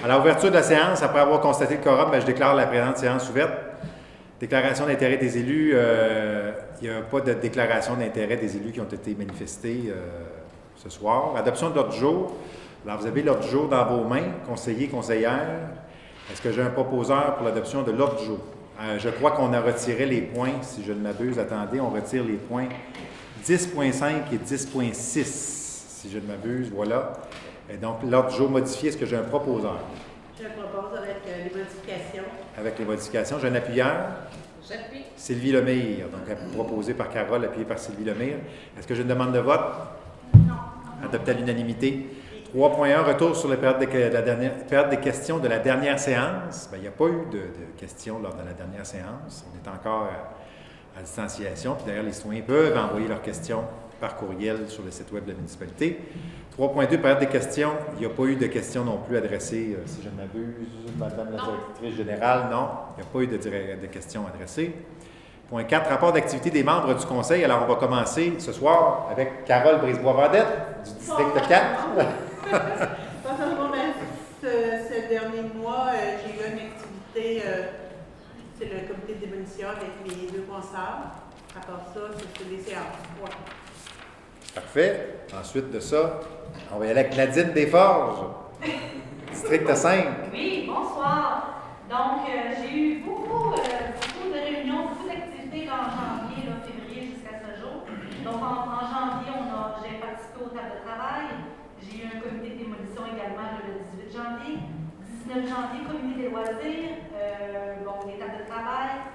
À l'ouverture de la séance, après avoir constaté le quorum, je déclare la présente séance ouverte. Déclaration d'intérêt des élus. Il n'y a pas de déclaration d'intérêt des élus qui ont été manifestés ce soir. Adoption de l'ordre du jour. Alors, vous avez l'ordre du jour dans vos mains, conseillers, conseillères. Est-ce que j'ai un proposeur pour l'adoption de l'ordre du jour? Je crois qu'on a retiré les points, si je ne m'abuse. Attendez, on retire les points 10.5 et 10.6, si je ne m'abuse. Voilà. Et donc, l'ordre du jour modifié, est-ce que j'ai un proposeur? Je propose avec les modifications. Avec les modifications. J'ai un appuyeur? J'appuie. Sylvie Lemire, donc proposé par Carole, appuyé par Sylvie Lemire. Est-ce que j'ai une demande de vote? Non. Adopté à l'unanimité. 3.1, retour sur la période des questions de la dernière séance. Bien, il n'y a pas eu de questions lors de la dernière séance. On est encore à distanciation. Puis d'ailleurs, les citoyens peuvent envoyer leurs questions par courriel sur le site web de la municipalité. 3.2, période des questions. Il n'y a pas eu de questions non plus adressées, si je ne m'abuse, Madame la directrice générale, non. Il n'y a pas eu de questions adressées. Point 4, rapport d'activité des membres du conseil. Alors, on va commencer ce soir avec Carole Brisebois-Vendette, du district de 4. Ce dernier mois, j'ai eu une activité, c'est le comité de démolition avec les deux concerts. À part ça, c'est des séances. Ouais. Parfait. Ensuite de ça, on va y aller avec Nadine Desforges, district 5. Oui, bonsoir. Donc, j'ai eu beaucoup de réunions, beaucoup d'activités en janvier, février jusqu'à ce jour. Donc, en janvier, j'ai participé aux tables de travail. J'ai eu un comité de démolition également le 18 janvier. 19 janvier, comité des loisirs, les tables de travail.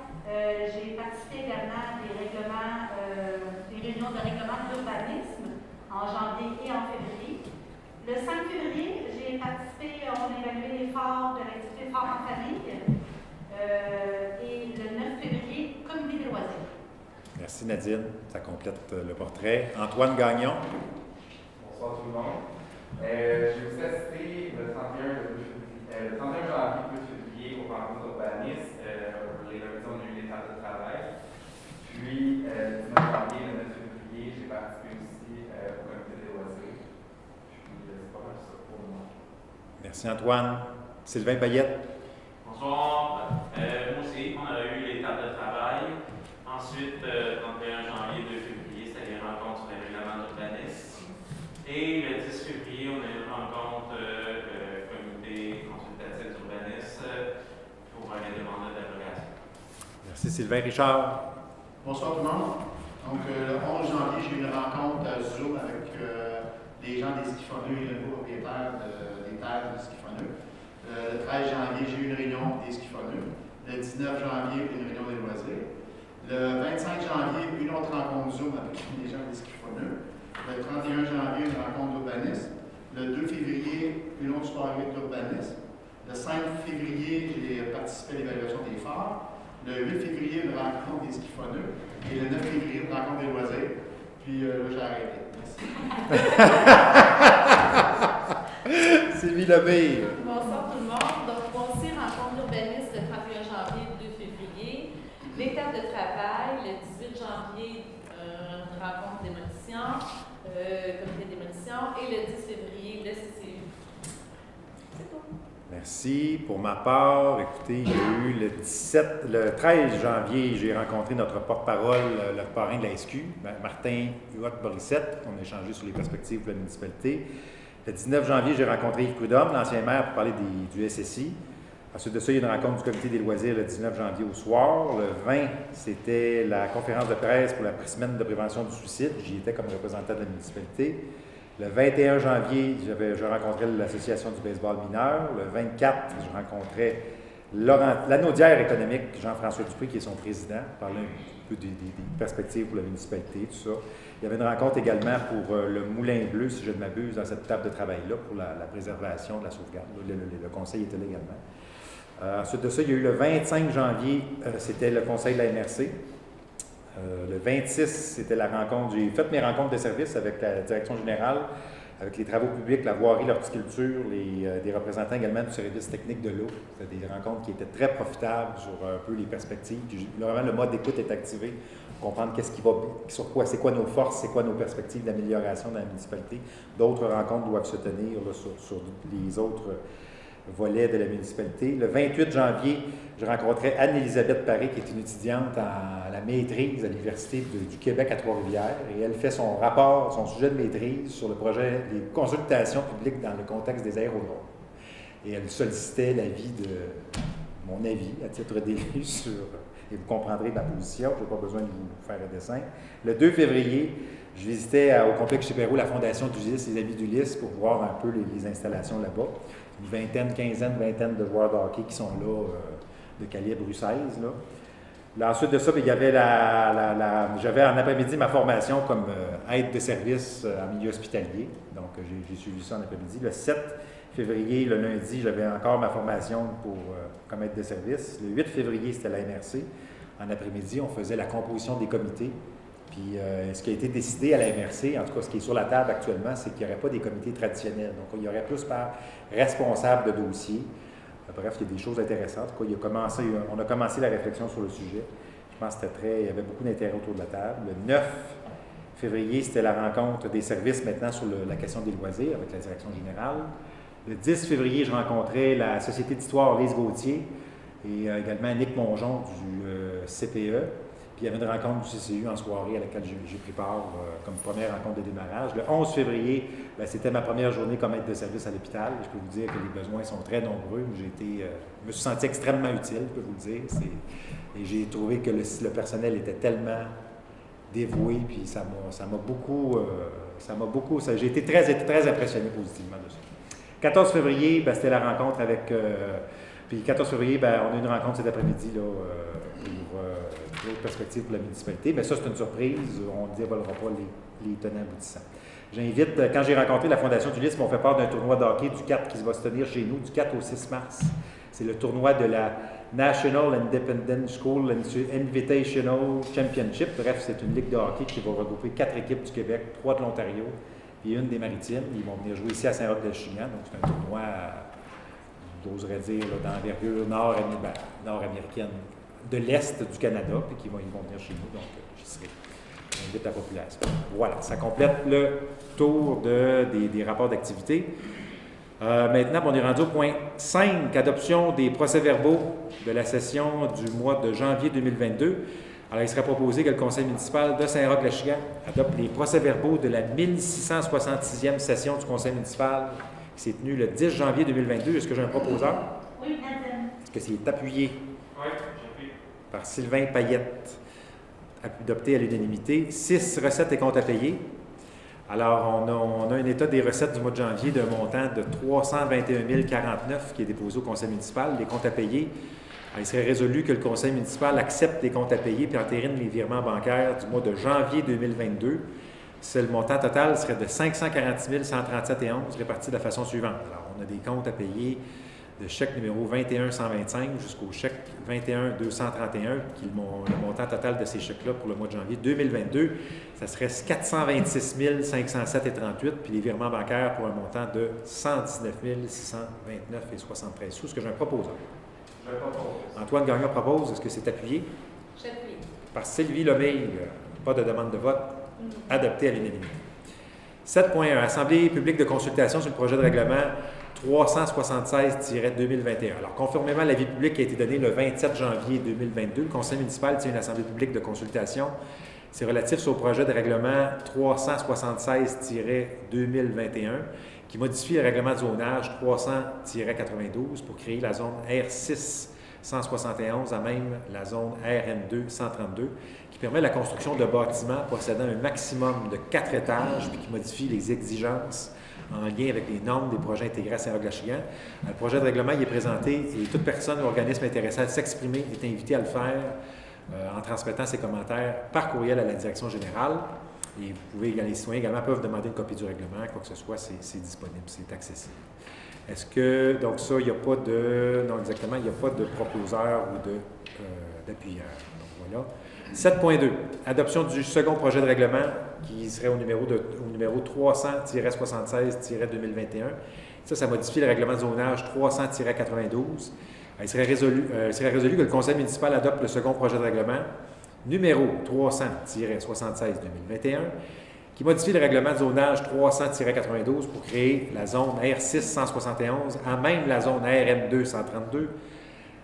J'ai participé également à des réunions de règlement d'urbanisme en janvier et en février. Le 5 février, j'ai participé, on a évalué l'effort de l'activité Fort en famille. Et le 9 février, comité des loisirs. Merci Nadine, ça complète le portrait. Antoine Gagnon. Bonsoir tout le monde. J'ai aussi assisté le 31 janvier, 2 février au rencontre d'urbanisme. Les révisions ont eu les tables de travail. Puis, le 19 janvier, le 9 février, j'ai participé aussi au comité des loisirs. Puis, c'est pas mal ça pour moi. Merci Antoine. Sylvain Payette. Bonsoir. Moi aussi, on a eu les tables de travail. Ensuite, 31 janvier, 2 février, c'était les rencontres sur les règlements d'urbanisme. Et le 10 février, on a eu une rencontre comité consultatif d'urbanisme pour les demandes d'abrogation. Merci Sylvain. Richard. Bonsoir tout le monde. Donc, le 11 janvier, j'ai eu une rencontre à Zoom avec des gens des skiffonneux et le nouveau propriétaire des terres des skiffonneux. Le 13 janvier, j'ai eu une réunion des skiffonneux. Le 19 janvier, une réunion des loisirs. Le 25 janvier, une autre rencontre Zoom avec des gens des skiffonneux. Le 31 janvier, une rencontre d'urbanisme. Le 2 février, une autre soirée d'urbanisme. Le 5 février, j'ai participé à l'évaluation des phares. Le 8 février, une rencontre des skiffonneux. Et le 9 février, une rencontre des loisirs. Puis là, j'ai arrêté. Merci. Sylvie Lemire. Bonsoir tout le monde. Donc, moi aussi, rencontre d'urbanisme le 31 janvier, 2 février. L'étape de travail, le 18 janvier, une rencontre démolition, comité de démolition. Et le 10 février, le CCU. C'est tout. Merci. Pour ma part, écoutez, il y a eu le 13 janvier, j'ai rencontré notre porte-parole, le parrain de la SQ, Martin Huot-Borissette. On a échangé sur les perspectives de la municipalité. Le 19 janvier, j'ai rencontré Yves Prudhomme, l'ancien maire, pour parler du SSI. Ensuite de ça, il y a une rencontre du comité des loisirs le 19 janvier au soir. Le 20, c'était la conférence de presse pour la semaine de prévention du suicide. J'y étais comme représentant de la municipalité. Le 21 janvier, je rencontrais l'association du baseball mineur. Le 24, je rencontrais l'anaudière économique, Jean-François Dupré, qui est son président, parlait un peu des perspectives pour la municipalité, tout ça. Il y avait une rencontre également pour le Moulin Bleu, si je ne m'abuse, dans cette table de travail-là, pour la préservation de la sauvegarde. Le conseil était là également. Ensuite de ça, il y a eu le 25 janvier, c'était le conseil de la MRC. Le 26, c'était la rencontre. J'ai fait mes rencontres de service avec la direction générale, avec les travaux publics, la voirie, l'horticulture, des représentants également du service technique de l'eau. C'était des rencontres qui étaient très profitables sur un peu les perspectives. Vraiment, le mode d'écoute est activé pour comprendre sur quoi, c'est quoi nos forces, c'est quoi nos perspectives d'amélioration dans la municipalité. D'autres rencontres doivent se tenir là, sur les autres volet de la municipalité. Le 28 janvier, je rencontrais Anne-Élisabeth Paré, qui est une étudiante à la maîtrise à l'Université du Québec à Trois-Rivières, et elle fait son rapport, son sujet de maîtrise sur le projet des consultations publiques dans le contexte des aérodromes. Et elle sollicitait l'avis mon avis, à titre d'élu, sur, et vous comprendrez ma position, je n'ai pas besoin de vous faire un dessin. Le 2 février, je visitais au complexe chez Perrault la fondation d'Ulysse, les amis d'Ulysse, pour voir un peu les installations là-bas. Une vingtaine de joueurs de hockey qui sont là, de calibre U16. Là, ensuite de ça, il y avait j'avais en après-midi ma formation comme aide de service en milieu hospitalier. Donc, j'ai suivi ça en après-midi. Le 7 février, le lundi, j'avais encore ma formation comme aide de service. Le 8 février, c'était la MRC. En après-midi, on faisait la composition des comités. Puis, ce qui a été décidé à la MRC, en tout cas, ce qui est sur la table actuellement, c'est qu'il n'y aurait pas des comités traditionnels. Donc, il y aurait plus par responsable de dossier. Bref, il y a des choses intéressantes. En tout cas, on a commencé la réflexion sur le sujet. Je pense que il y avait beaucoup d'intérêt autour de la table. Le 9 février, c'était la rencontre des services maintenant sur la question des loisirs avec la direction générale. Le 10 février, je rencontrais la Société d'histoire Lise Gauthier et également Nick Mongeon du CPE. Puis il y avait une rencontre du CCU en soirée à laquelle j'ai pris part comme première rencontre de démarrage. Le 11 février, c'était ma première journée comme aide de service à l'hôpital. Je peux vous dire que les besoins sont très nombreux. Je me suis senti extrêmement utile, je peux vous le dire. Et j'ai trouvé que le personnel était tellement dévoué, puis ça m'a beaucoup, j'ai été très impressionné positivement de ça. 14 février, c'était la rencontre avec... puis 14 février, on a une rencontre cet après-midi là, pour l'autre perspective pour la municipalité. Mais ça, c'est une surprise. On ne dévoilera pas les tenants aboutissants. J'invite, quand j'ai rencontré la Fondation d'Ulysse, ils m'ont fait part d'un tournoi de hockey du 4 qui va se tenir chez nous du 4 au 6 mars. C'est le tournoi de la National Independent School Invitational Championship. Bref, c'est une ligue de hockey qui va regrouper 4 équipes du Québec, 3 de l'Ontario et une des Maritimes. Ils vont venir jouer ici à Saint-Roch-de-Chigan. Donc, c'est un tournoi, j'oserais dire, d'envergure nord-américaine, de l'Est du Canada, puis ils vont venir chez nous. Donc, j'y serai. J'invite la population. Voilà, ça complète le tour des rapports d'activité. Maintenant, on est rendu au point 5, adoption des procès-verbaux de la session du mois de janvier 2022. Alors, il serait proposé que le conseil municipal de Saint-Roch-de-Chigan adopte les procès-verbaux de la 1666e session du conseil municipal qui s'est tenue le 10 janvier 2022. Est-ce que j'ai un proposeur? Oui, madame. Est-ce que c'est appuyé? Oui, j'appuie. Par Sylvain Payette, adopté à l'unanimité. 6 recettes et comptes à payer. Alors, on a un état des recettes du mois de janvier d'un montant de 321 049 qui est déposé au conseil municipal. Les comptes à payer, il serait résolu que le conseil municipal accepte les comptes à payer puis entérine les virements bancaires du mois de janvier 2022. Le montant total serait de 546 137,11 répartis de la façon suivante. Alors, on a des comptes à payer de chèque numéro 21-125 jusqu'au chèque 21-231, qui est le montant total de ces chèques-là pour le mois de janvier 2022. Ça serait 426 507,38, puis les virements bancaires pour un montant de 119 629,73 sous. Est-ce que j'ai un proposeur? Je propose. Antoine Gagnon propose. Est-ce que c'est appuyé? J'appuie. Par Sylvie Lemay, pas de demande de vote. Adopté à l'unanimité. 7.1. Assemblée publique de consultation sur le projet de règlement 376-2021. Alors, conformément à l'avis public qui a été donné le 27 janvier 2022, le conseil municipal tient une assemblée publique de consultation. C'est relatif au projet de règlement 376-2021 qui modifie le règlement de zonage 300-92 pour créer la zone R6 171 à même la zone RN2 132 qui permet la construction de bâtiments possédant un maximum de 4 étages puis qui modifie les exigences en lien avec les normes des projets intégrés à Saint-Roch-de-Chigan. Le projet de règlement il est présenté et toute personne ou organisme intéressé à s'exprimer est invité à le faire en transmettant ses commentaires par courriel à la direction générale. Et vous pouvez, les citoyens également peuvent demander une copie du règlement, quoi que ce soit, c'est disponible, c'est accessible. Est-ce que, donc ça, il n'y a pas de, non exactement, il n'y a pas de proposeur ou d'appuyeur. Donc voilà. 7.2, adoption du second projet de règlement qui serait au numéro 300-76-2021. Ça modifie le règlement de zonage 300-92. Il serait résolu que le conseil municipal adopte le second projet de règlement numéro 300-76-2021 qui qui modifie le règlement de zonage 300-92 pour créer la zone R6 171 à même la zone RN2 132,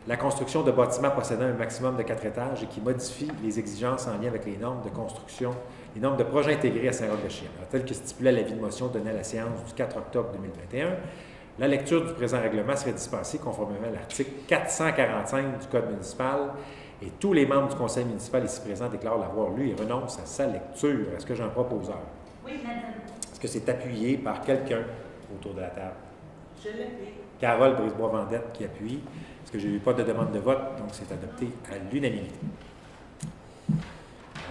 la construction de bâtiments possédant un maximum de 4 étages et qui modifie les exigences en lien avec les normes de construction, les normes de projets intégrés à Saint-Roch-de-Chien. Tel que stipulé à l'avis de motion donné à la séance du 4 octobre 2021, la lecture du présent règlement serait dispensée conformément à l'article 445 du Code municipal et tous les membres du conseil municipal ici présents déclarent l'avoir lu et renoncent à sa lecture. Est-ce que j'ai un proposeur? Oui, Nadine. Est-ce que c'est appuyé par quelqu'un autour de la table? Je l'appuie. Carole Brisebois-Vendette qui appuie. Est-ce que j'ai eu pas de demande de vote? Donc, c'est adopté à l'unanimité.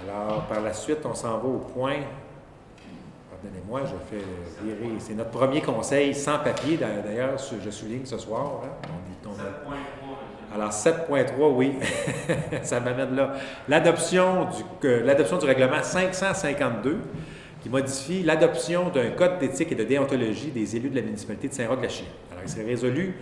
Alors, par la suite, on s'en va au point. Pardonnez-moi, je fais virer. C'est notre premier conseil sans papier, d'ailleurs, je souligne ce soir. Hein? Alors, 7.3, oui, ça m'amène là. L'adoption du règlement 552 qui modifie l'adoption d'un code d'éthique et de déontologie des élus de la municipalité de Saint-Roch-de-Chien. Alors, il s'est résolu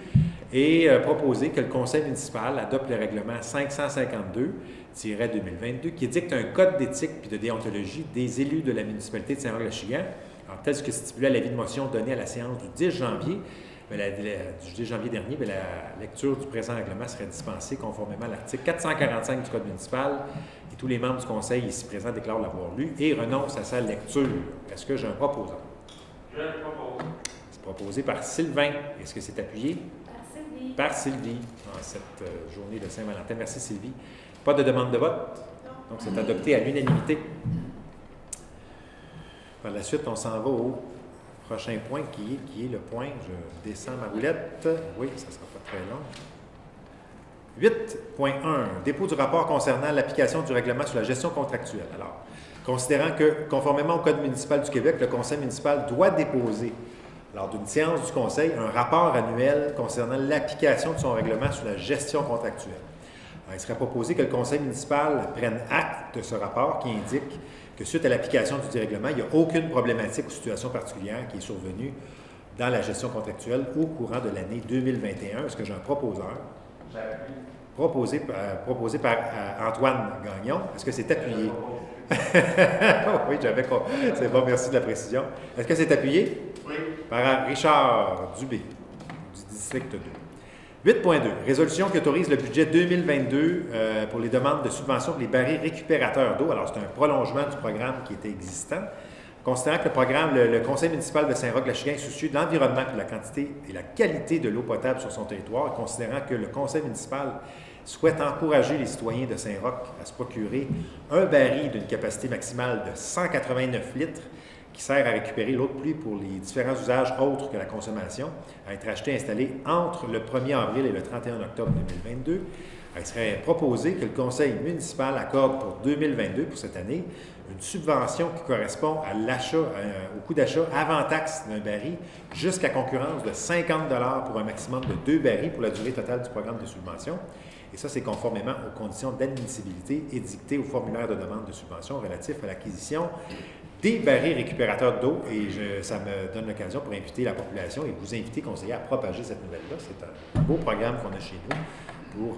et proposé que le conseil municipal adopte le règlement 552-2022 qui édicte un code d'éthique et de déontologie des élus de la municipalité de Saint-Roch-de-Chien. Alors, tel que stipulé à l'avis de motion donné à la séance du 10 janvier, du 10 janvier dernier, la lecture du présent règlement serait dispensée conformément à l'article 445 du Code municipal et tous les membres du conseil ici présents déclarent l'avoir lu et renoncent à sa lecture. Est-ce que j'ai un proposant? Je le propose. C'est proposé par Sylvain. Est-ce que c'est appuyé? Par Sylvie. Par Sylvie, en cette journée de Saint-Valentin. Merci Sylvie. Pas de demande de vote? Donc c'est adopté à l'unanimité. Par la suite, on s'en va au prochain point qui est le point, je descends ma roulette. Oui, ça ne sera pas très long. 8.1, dépôt du rapport concernant l'application du règlement sur la gestion contractuelle. Alors, considérant que, conformément au Code municipal du Québec, le conseil municipal doit déposer, lors d'une séance du conseil, un rapport annuel concernant l'application de son règlement sur la gestion contractuelle. Alors, il serait proposé que le conseil municipal prenne acte de ce rapport qui indique que suite à l'application du règlement, il n'y a aucune problématique ou situation particulière qui est survenue dans la gestion contractuelle au courant de l'année 2021. Est-ce que j'ai un proposeur? J'appuie. Proposé par Antoine Gagnon. Est-ce que c'est appuyé? Oui, j'avais pas. C'est bon, merci de la précision. Est-ce que c'est appuyé? Oui. Par Richard Dubé, du district 2. 8.2. Résolution qui autorise le budget 2022 pour les demandes de subventions pour les barils récupérateurs d'eau. Alors, c'est un prolongement du programme qui était existant. Considérant que le conseil municipal de Saint-Roch-de-Chien est soucieux de l'environnement et de la quantité et la qualité de l'eau potable sur son territoire, considérant que le conseil municipal souhaite encourager les citoyens de Saint-Roch à se procurer un baril d'une capacité maximale de 189 litres qui sert à récupérer l'eau de pluie pour les différents usages autres que la consommation, à être acheté et installé entre le 1er avril et le 31 octobre 2022. Il serait proposé que le conseil municipal accorde pour 2022, pour cette année, une subvention qui correspond à l'achat, au coût d'achat avant taxe d'un baril, jusqu'à concurrence de 50 $ pour un maximum de 2 barils pour la durée totale du programme de subvention. Et ça, c'est conformément aux conditions d'admissibilité édictées au formulaire de demande de subvention relatif à l'acquisition des barils récupérateurs d'eau. Et ça me donne l'occasion pour inviter la population et vous inviter, conseillers, à propager cette nouvelle-là. C'est un beau programme qu'on a chez nous pour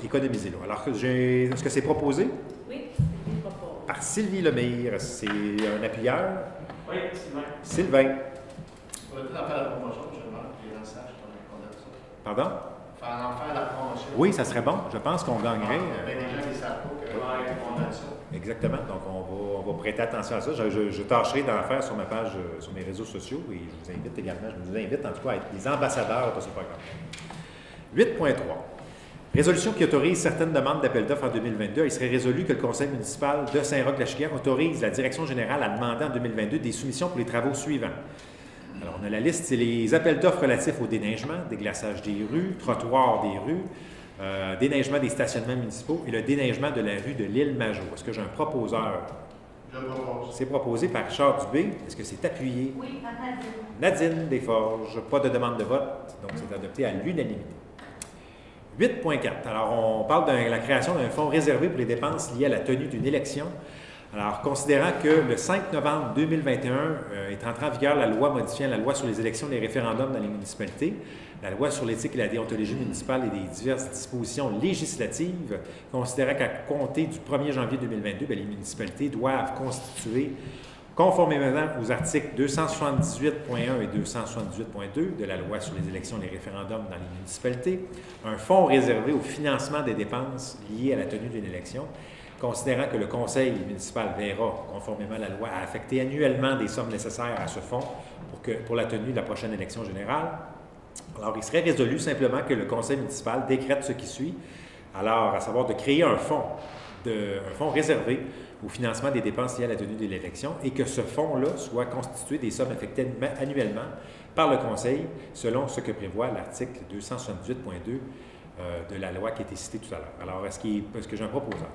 économiser l'eau. Alors, est-ce que c'est proposé? Oui, Sylvie propose. Par Sylvie Lemire. C'est un appuyeur? Oui, Sylvain. Sylvain. On va peut-être en faire la promotion, je demande que les gens sachent qu'on a ça. Pardon? En faire la promotion. Oui, ça serait bon. Je pense qu'on gagnerait. Il y a des gens qui ne savent pas qu'on a ça. Exactement. Donc, on va prêter attention à ça. Je tâcherai d'en faire sur ma page, sur mes réseaux sociaux et je vous invite également, je vous invite en tout cas à être les ambassadeurs de ce programme. 8.3. Résolution qui autorise certaines demandes d'appel d'offres en 2022. Il serait résolu que le conseil municipal de Saint-Roch-de-Chien autorise la direction générale à demander en 2022 des soumissions pour les travaux suivants. Alors, on a la liste, c'est les appels d'offres relatifs au déneigement, déglaçage des rues, trottoirs des rues, déneigement des stationnements municipaux et le déneigement de la rue de l'Île-Major. Est-ce que j'ai un proposeur? Je le propose. C'est proposé par Richard Dubé. Est-ce que c'est appuyé? Oui, par Nadine. Nadine Desforges. Pas de demande de vote, donc c'est adopté à l'unanimité. 8.4. Alors, on parle de la création d'un fonds réservé pour les dépenses liées à la tenue d'une élection. Alors, considérant que le 5 novembre 2021 est entrée en vigueur la loi modifiant la loi sur les élections et les référendums dans les municipalités, la loi sur l'éthique et la déontologie municipale et des diverses dispositions législatives, considérant qu'à compter du 1er janvier 2022, les municipalités doivent constituer Conformément aux articles 278.1 et 278.2 de la loi sur les élections et les référendums dans les municipalités, un fonds réservé au financement des dépenses liées à la tenue d'une élection, considérant que le conseil municipal verra, conformément à la loi, à affecter annuellement des sommes nécessaires à ce fonds pour la tenue de la prochaine élection générale. Alors, il serait résolu simplement que le conseil municipal décrète ce qui suit, alors à savoir de créer un fonds réservé au financement des dépenses liées à la tenue de l'élection et que ce fonds-là soit constitué des sommes affectées annuellement par le Conseil selon ce que prévoit l'article 278.2 de la loi qui a été citée tout à l'heure. Alors, est-ce que j'ai un proposeur?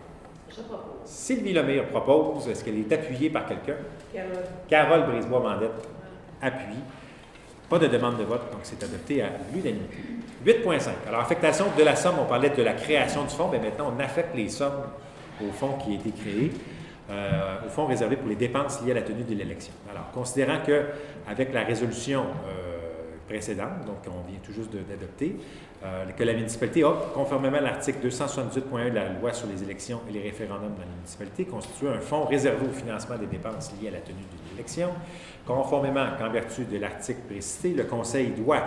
Je propose. Sylvie Lemire propose. Est-ce qu'elle est appuyée par quelqu'un? Carole. Carole Brisebois-Mandette appuie. Pas de demande de vote, donc c'est adopté à l'unanimité. 8.5. Alors, affectation de la somme, on parlait de la création du fonds, mais maintenant, on affecte les sommes au fonds qui a été créé, au fonds réservé pour les dépenses liées à la tenue de l'élection. Alors, considérant qu'avec la résolution précédente, donc on vient tout juste d'adopter, que la municipalité a, conformément à l'article 278.1 de la loi sur les élections et les référendums dans les municipalités, constitué un fonds réservé au financement des dépenses liées à la tenue de l'élection. Conformément qu'en vertu de l'article précité, le Conseil doit,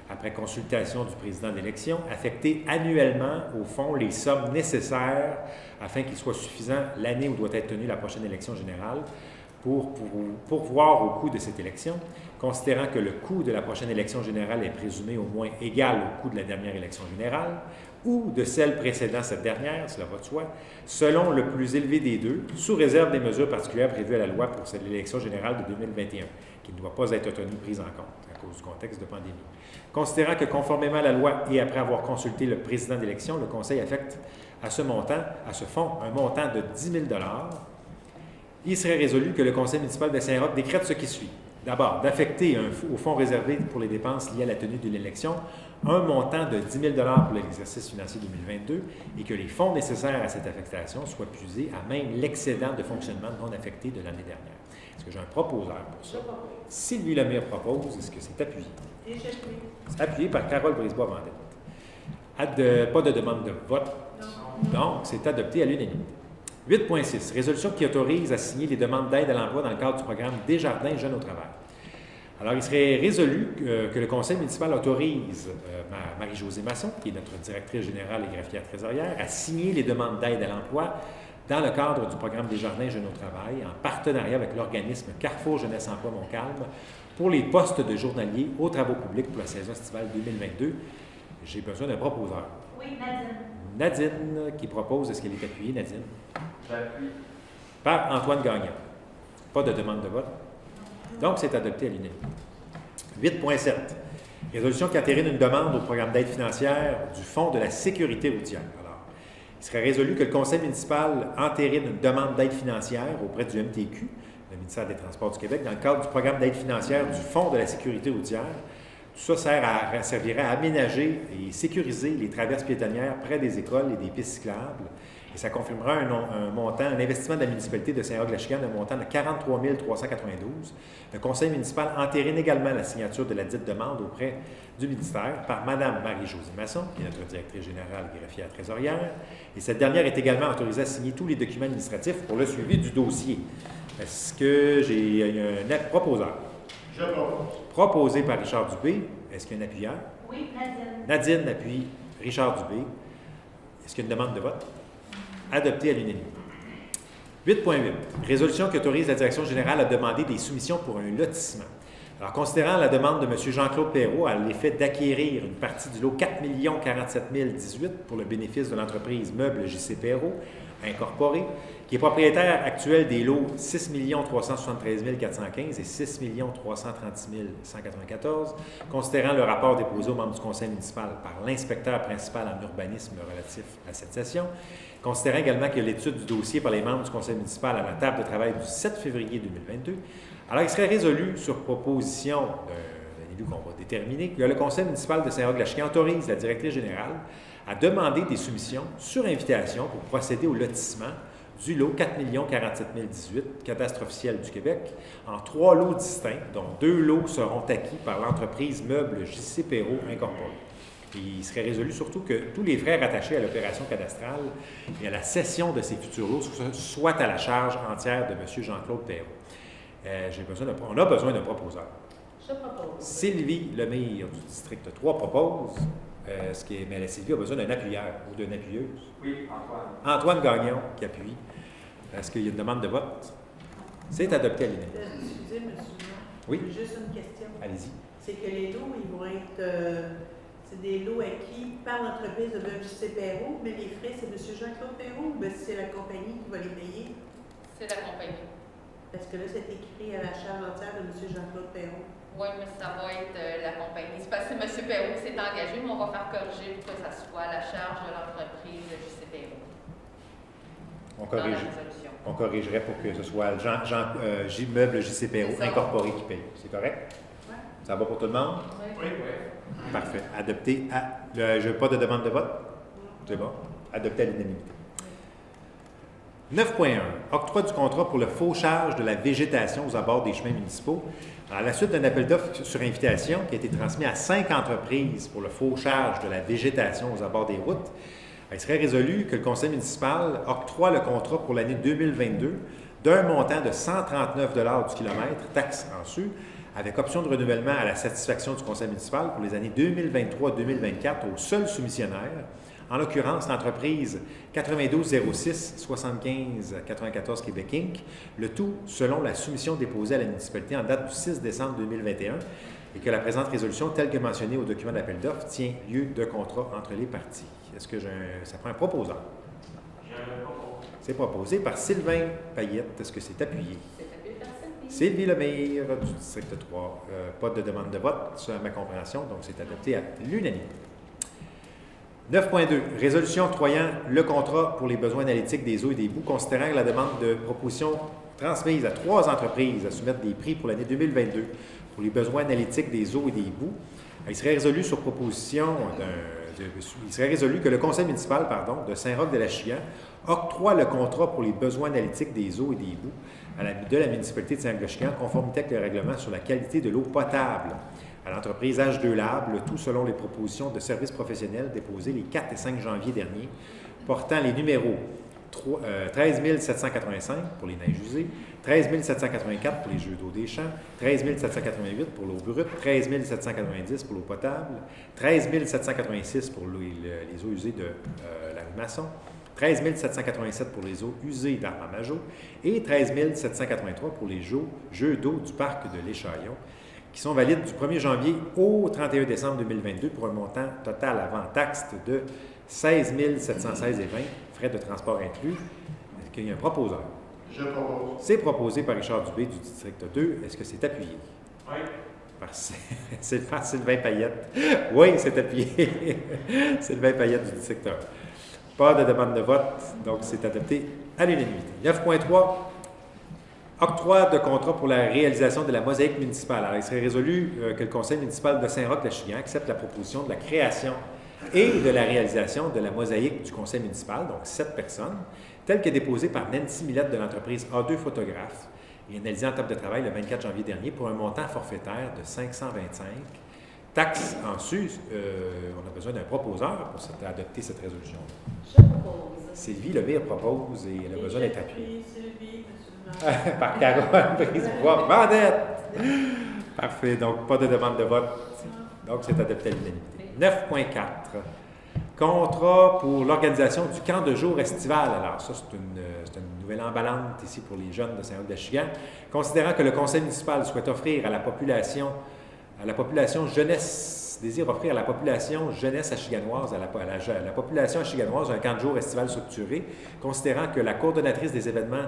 après consultation du président d'élection, affecter annuellement au fonds les sommes nécessaires afin qu'il soit suffisant l'année où doit être tenue la prochaine élection générale pour pourvoir au coût de cette élection, considérant que le coût de la prochaine élection générale est présumé au moins égal au coût de la dernière élection générale ou de celle précédant cette dernière, cela va de soi, selon le plus élevé des deux, sous réserve des mesures particulières prévues à la loi pour l'élection générale de 2021, qui ne doit pas être prise en compte à cause du contexte de pandémie. Considérant que conformément à la loi et après avoir consulté le président d'élection, le Conseil affecte à ce fonds, un montant de 10 000 $, il serait résolu que le Conseil municipal de Saint-Roch décrète ce qui suit. D'abord, d'affecter au fonds réservé pour les dépenses liées à la tenue de l'élection un montant de 10 000 $ pour l'exercice financier 2022 et que les fonds nécessaires à cette affectation soient puisés à même l'excédent de fonctionnement non affecté de l'année dernière. Est-ce que j'ai un proposeur pour ça? Sylvie Lemire propose. Est-ce que c'est appuyé? Et j'appuie. C'est appuyé par Carole Brisebois-Mandette. Pas de demande de vote. Donc, c'est adopté à l'unanimité. 8.6. Résolution qui autorise à signer les demandes d'aide à l'emploi dans le cadre du programme Desjardins Jeunes au travail. Alors, il serait résolu que le conseil municipal autorise Marie-Josée Masson, qui est notre directrice générale et greffière trésorière, à signer les demandes d'aide à l'emploi dans le cadre du programme Desjardins Jeunes au travail, en partenariat avec l'organisme Carrefour Jeunesse Emploi Montcalm, pour les postes de journaliers aux travaux publics pour la saison estivale 2022. J'ai besoin d'un proposeur. Oui, Nadine. Nadine qui propose. Est-ce qu'elle est appuyée, Nadine? J'appuie. Par Antoine Gagnon. Pas de demande de vote. Donc, c'est adopté à l'unanimité. 8.7. Résolution qui entérine une demande au programme d'aide financière du Fonds de la sécurité routière. Alors, il serait résolu que le conseil municipal entérine une demande d'aide financière auprès du MTQ, le ministère des Transports du Québec, dans le cadre du programme d'aide financière du Fonds de la sécurité routière. Tout ça servirait à aménager et sécuriser les traverses piétonnières près des écoles et des pistes cyclables. Et ça confirmera un investissement de la municipalité de Saint-Roch-la-Chicane, un montant de 43 392. Le conseil municipal entérine également la signature de la dite demande auprès du ministère par Mme Marie-Josée Masson, qui est notre directrice générale greffière trésorière. Et cette dernière est également autorisée à signer tous les documents administratifs pour le suivi du dossier. Est-ce que j'ai un proposeur? Je propose. Proposé par Richard Dubé. Est-ce qu'il y a un appuyeur? Oui, Nadine. Nadine appuie Richard Dubé. Est-ce qu'il y a une demande de vote? Adopté à l'unanimité. 8.8. Résolution qui autorise la direction générale à demander des soumissions pour un lotissement. Alors, considérant la demande de M. Jean-Claude Perrault à l'effet d'acquérir une partie du lot 4 047 018 pour le bénéfice de l'entreprise Meubles J.C. Perrault, incorporée, qui est propriétaire actuel des lots 6 373 415 et 6 336 194, considérant le rapport déposé aux membres du conseil municipal par l'inspecteur principal en urbanisme relatif à cette session, considérant également que l'étude du dossier par les membres du conseil municipal à la table de travail du 7 février 2022, alors il serait résolu sur proposition d'un élu qu'on va déterminer que le conseil municipal de Saint-Roch-la-Chicane autorise la directrice générale à demander des soumissions sur invitation pour procéder au lotissement du lot 4 047 018, cadastre officiel du Québec, en 3 lots distincts, dont 2 lots seront acquis par l'entreprise Meubles J.C. Perrault incorporée. Et il serait résolu surtout que tous les frais rattachés à l'opération cadastrale et à la cession de ces futurs lots soient à la charge entière de M. Jean-Claude Perrault. On a besoin d'un proposeur. Je propose. Sylvie Lemire du district 3 propose, mais Sylvie a besoin d'un appuyeur ou d'une appuyeuse. Oui, Antoine. Antoine Gagnon qui appuie. Est-ce qu'il y a une demande de vote? C'est adopté à l'unanimité. Excusez, monsieur. Oui. J'ai juste une question. Allez-y. C'est que les lots, ils vont être. C'est des lots acquis par l'entreprise de M. Perrault, mais les frais, c'est M. Jean-Claude Perrault ou bien c'est la compagnie qui va les payer? C'est la compagnie. Parce que là, c'est écrit à la charge entière de M. Jean-Claude Perrault. Oui, mais ça va être la compagnie. C'est parce que M. Perrault s'est engagé, mais on va faire corriger pour que ça soit à la charge de l'entreprise de J.C. Perrault. On Dans la corrige. résolution. On corrigerait pour que ce soit Meubles JC Perrault C'est ça. incorporé qui paye. C'est correct? Ouais. Ça va pour tout le monde? Oui. Oui. Parfait. Adopté à. Je n'ai pas de demande de vote? C'est bon. Adopté à l'unanimité. 9.1. Octroi du contrat pour le fauchage de la végétation aux abords des chemins municipaux. À la suite d'un appel d'offres sur invitation qui a été transmis à 5 entreprises pour le fauchage de la végétation aux abords des routes, il serait résolu que le conseil municipal octroie le contrat pour l'année 2022 d'un montant de 139 $ du kilomètre, taxe en su, avec option de renouvellement à la satisfaction du conseil municipal pour les années 2023-2024 au seul soumissionnaire, en l'occurrence l'entreprise 9206 75 94 Québec Inc., le tout selon la soumission déposée à la municipalité en date du 6 décembre 2021 et que la présente résolution, telle que mentionnée au document d'appel d'offres, tient lieu de contrat entre les parties. Est-ce que ça prend un proposeur? Je propose. C'est proposé par Sylvain Payette. Est-ce que c'est appuyé? C'est appuyé par Sylvie. Sylvie Lemire du district 3. Pas de demande de vote, c'est à ma compréhension, donc c'est adopté à l'unanimité. 9.2. Résolution octroyant le contrat pour les besoins analytiques des eaux et des boues, considérant que la demande de proposition transmise à 3 entreprises à soumettre des prix pour l'année 2022 pour les besoins analytiques des eaux et des boues. Il serait résolu sur proposition il serait résolu que le conseil municipal de Saint-Roch-de-la-Chigan octroie le contrat pour les besoins analytiques des eaux et des boues de la municipalité de Saint-Roch-de-la-Chigan, en conformité avec le règlement sur la qualité de l'eau potable à l'entreprise H2 Lab, le tout selon les propositions de services professionnels déposées les 4 et 5 janvier dernier, portant les numéros 13 785 pour les neiges usées, 13 784 pour les jeux d'eau des champs, 13 788 pour l'eau brute, 13 790 pour l'eau potable, 13 786 pour les eaux usées de la rue Masson, 13 787 pour les eaux usées d'Armamajo et 13 783 pour les jeux d'eau du parc de l'Échaillon, qui sont valides du 1er janvier au 31 décembre 2022 pour un montant total avant taxe de 16 716,20 $, frais de transport inclus. Est-ce qu'il y a un proposeur? Je propose. C'est proposé par Richard Dubé du district 2. Est-ce que c'est appuyé? Oui. C'est par Sylvain Payette. Oui, c'est appuyé. Sylvain Payette du district 1. Pas de demande de vote, donc c'est adopté à l'unanimité. 9.3. Octroi de contrat pour la réalisation de la mosaïque municipale. Alors, il serait résolu que le conseil municipal de Saint-Roch-de-la-Chigan accepte la proposition de la création et de la réalisation de la mosaïque du conseil municipal, donc 7 personnes, telle que déposée par Nancy Millette de l'entreprise A2 Photographe et analysée en table de travail le 24 janvier dernier pour un montant forfaitaire de 525. Taxe en sus, on a besoin d'un proposeur pour adopter cette résolution. Je propose. Sylvie Lemire propose et elle a besoin d'être appuyée. Sylvie, monsieur Par Carole Brisebois Vendette. Parfait, donc pas de demande de vote. Donc c'est adopté à l'unanimité. 9.4. Contrat pour l'organisation du camp de jour estival. Alors ça, c'est une nouvelle emballante ici pour les jeunes de Saint-Roch-de-la-Chigan. Considérant que le conseil municipal souhaite offrir à la population jeunesse, désire offrir à la population jeunesse achiganoise, à la population achiganoise un camp de jour estival structuré, considérant que la coordonnatrice des événements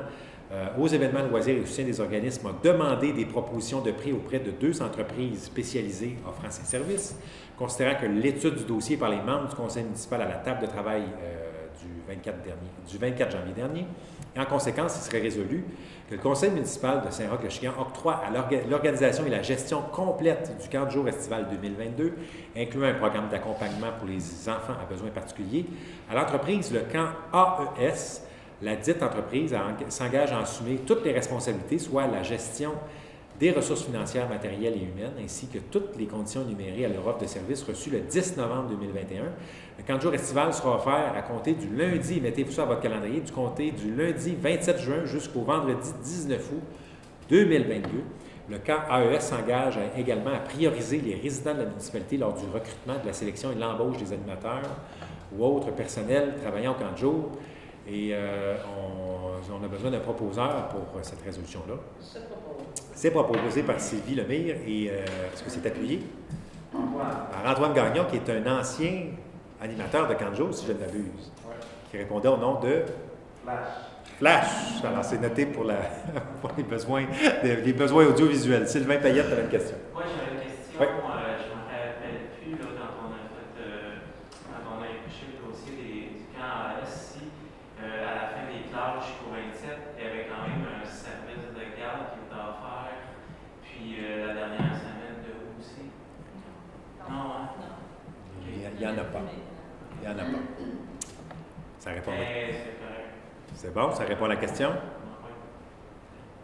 aux événements de loisirs et au soutien des organismes a demandé des propositions de prix auprès de 2 entreprises spécialisées offrant ces services, considérant que l'étude du dossier par les membres du conseil municipal à la table de travail du 24 janvier dernier, et en conséquence, il serait résolu que le conseil municipal de Saint-Roch-le-Chigan octroie à l'organisation et la gestion complète du camp de jour estival 2022, incluant un programme d'accompagnement pour les enfants à besoins particuliers, à l'entreprise le camp AES. La dite entreprise s'engage à assumer toutes les responsabilités, soit la gestion des ressources financières, matérielles et humaines, ainsi que toutes les conditions énumérées à leur offre de service reçue le 10 novembre 2021. Le camp de jour estival sera offert à compter du lundi, mettez-vous ça à votre calendrier, du lundi 27 juin jusqu'au vendredi 19 août 2022. Le camp AES s'engage également à prioriser les résidents de la municipalité lors du recrutement, de la sélection et de l'embauche des animateurs ou autres personnels travaillant au camp de jour. Et on a besoin d'un proposeur pour cette résolution-là. C'est proposé par Sylvie Lemire et est-ce que c'est appuyé? Par Antoine Gagnon, qui est un ancien animateur de camp de jour, si je ne m'abuse, qui répondait au nom de Flash. Alors, c'est noté pour les besoins audiovisuels. Sylvain Payette, tu avais une question. Moi, j'avais une question. Oui. Je ne me rappelle plus là, quand on a épluché le dossier du camp AES ici, à la fin des classes jusqu'au 27, il y avait quand même un service de garde qui était offert. Puis la dernière semaine de août aussi. Non, hein? Il n'y en a pas. Il n'y en a pas. Ça répond. C'est correct. C'est bon, ça répond à la question?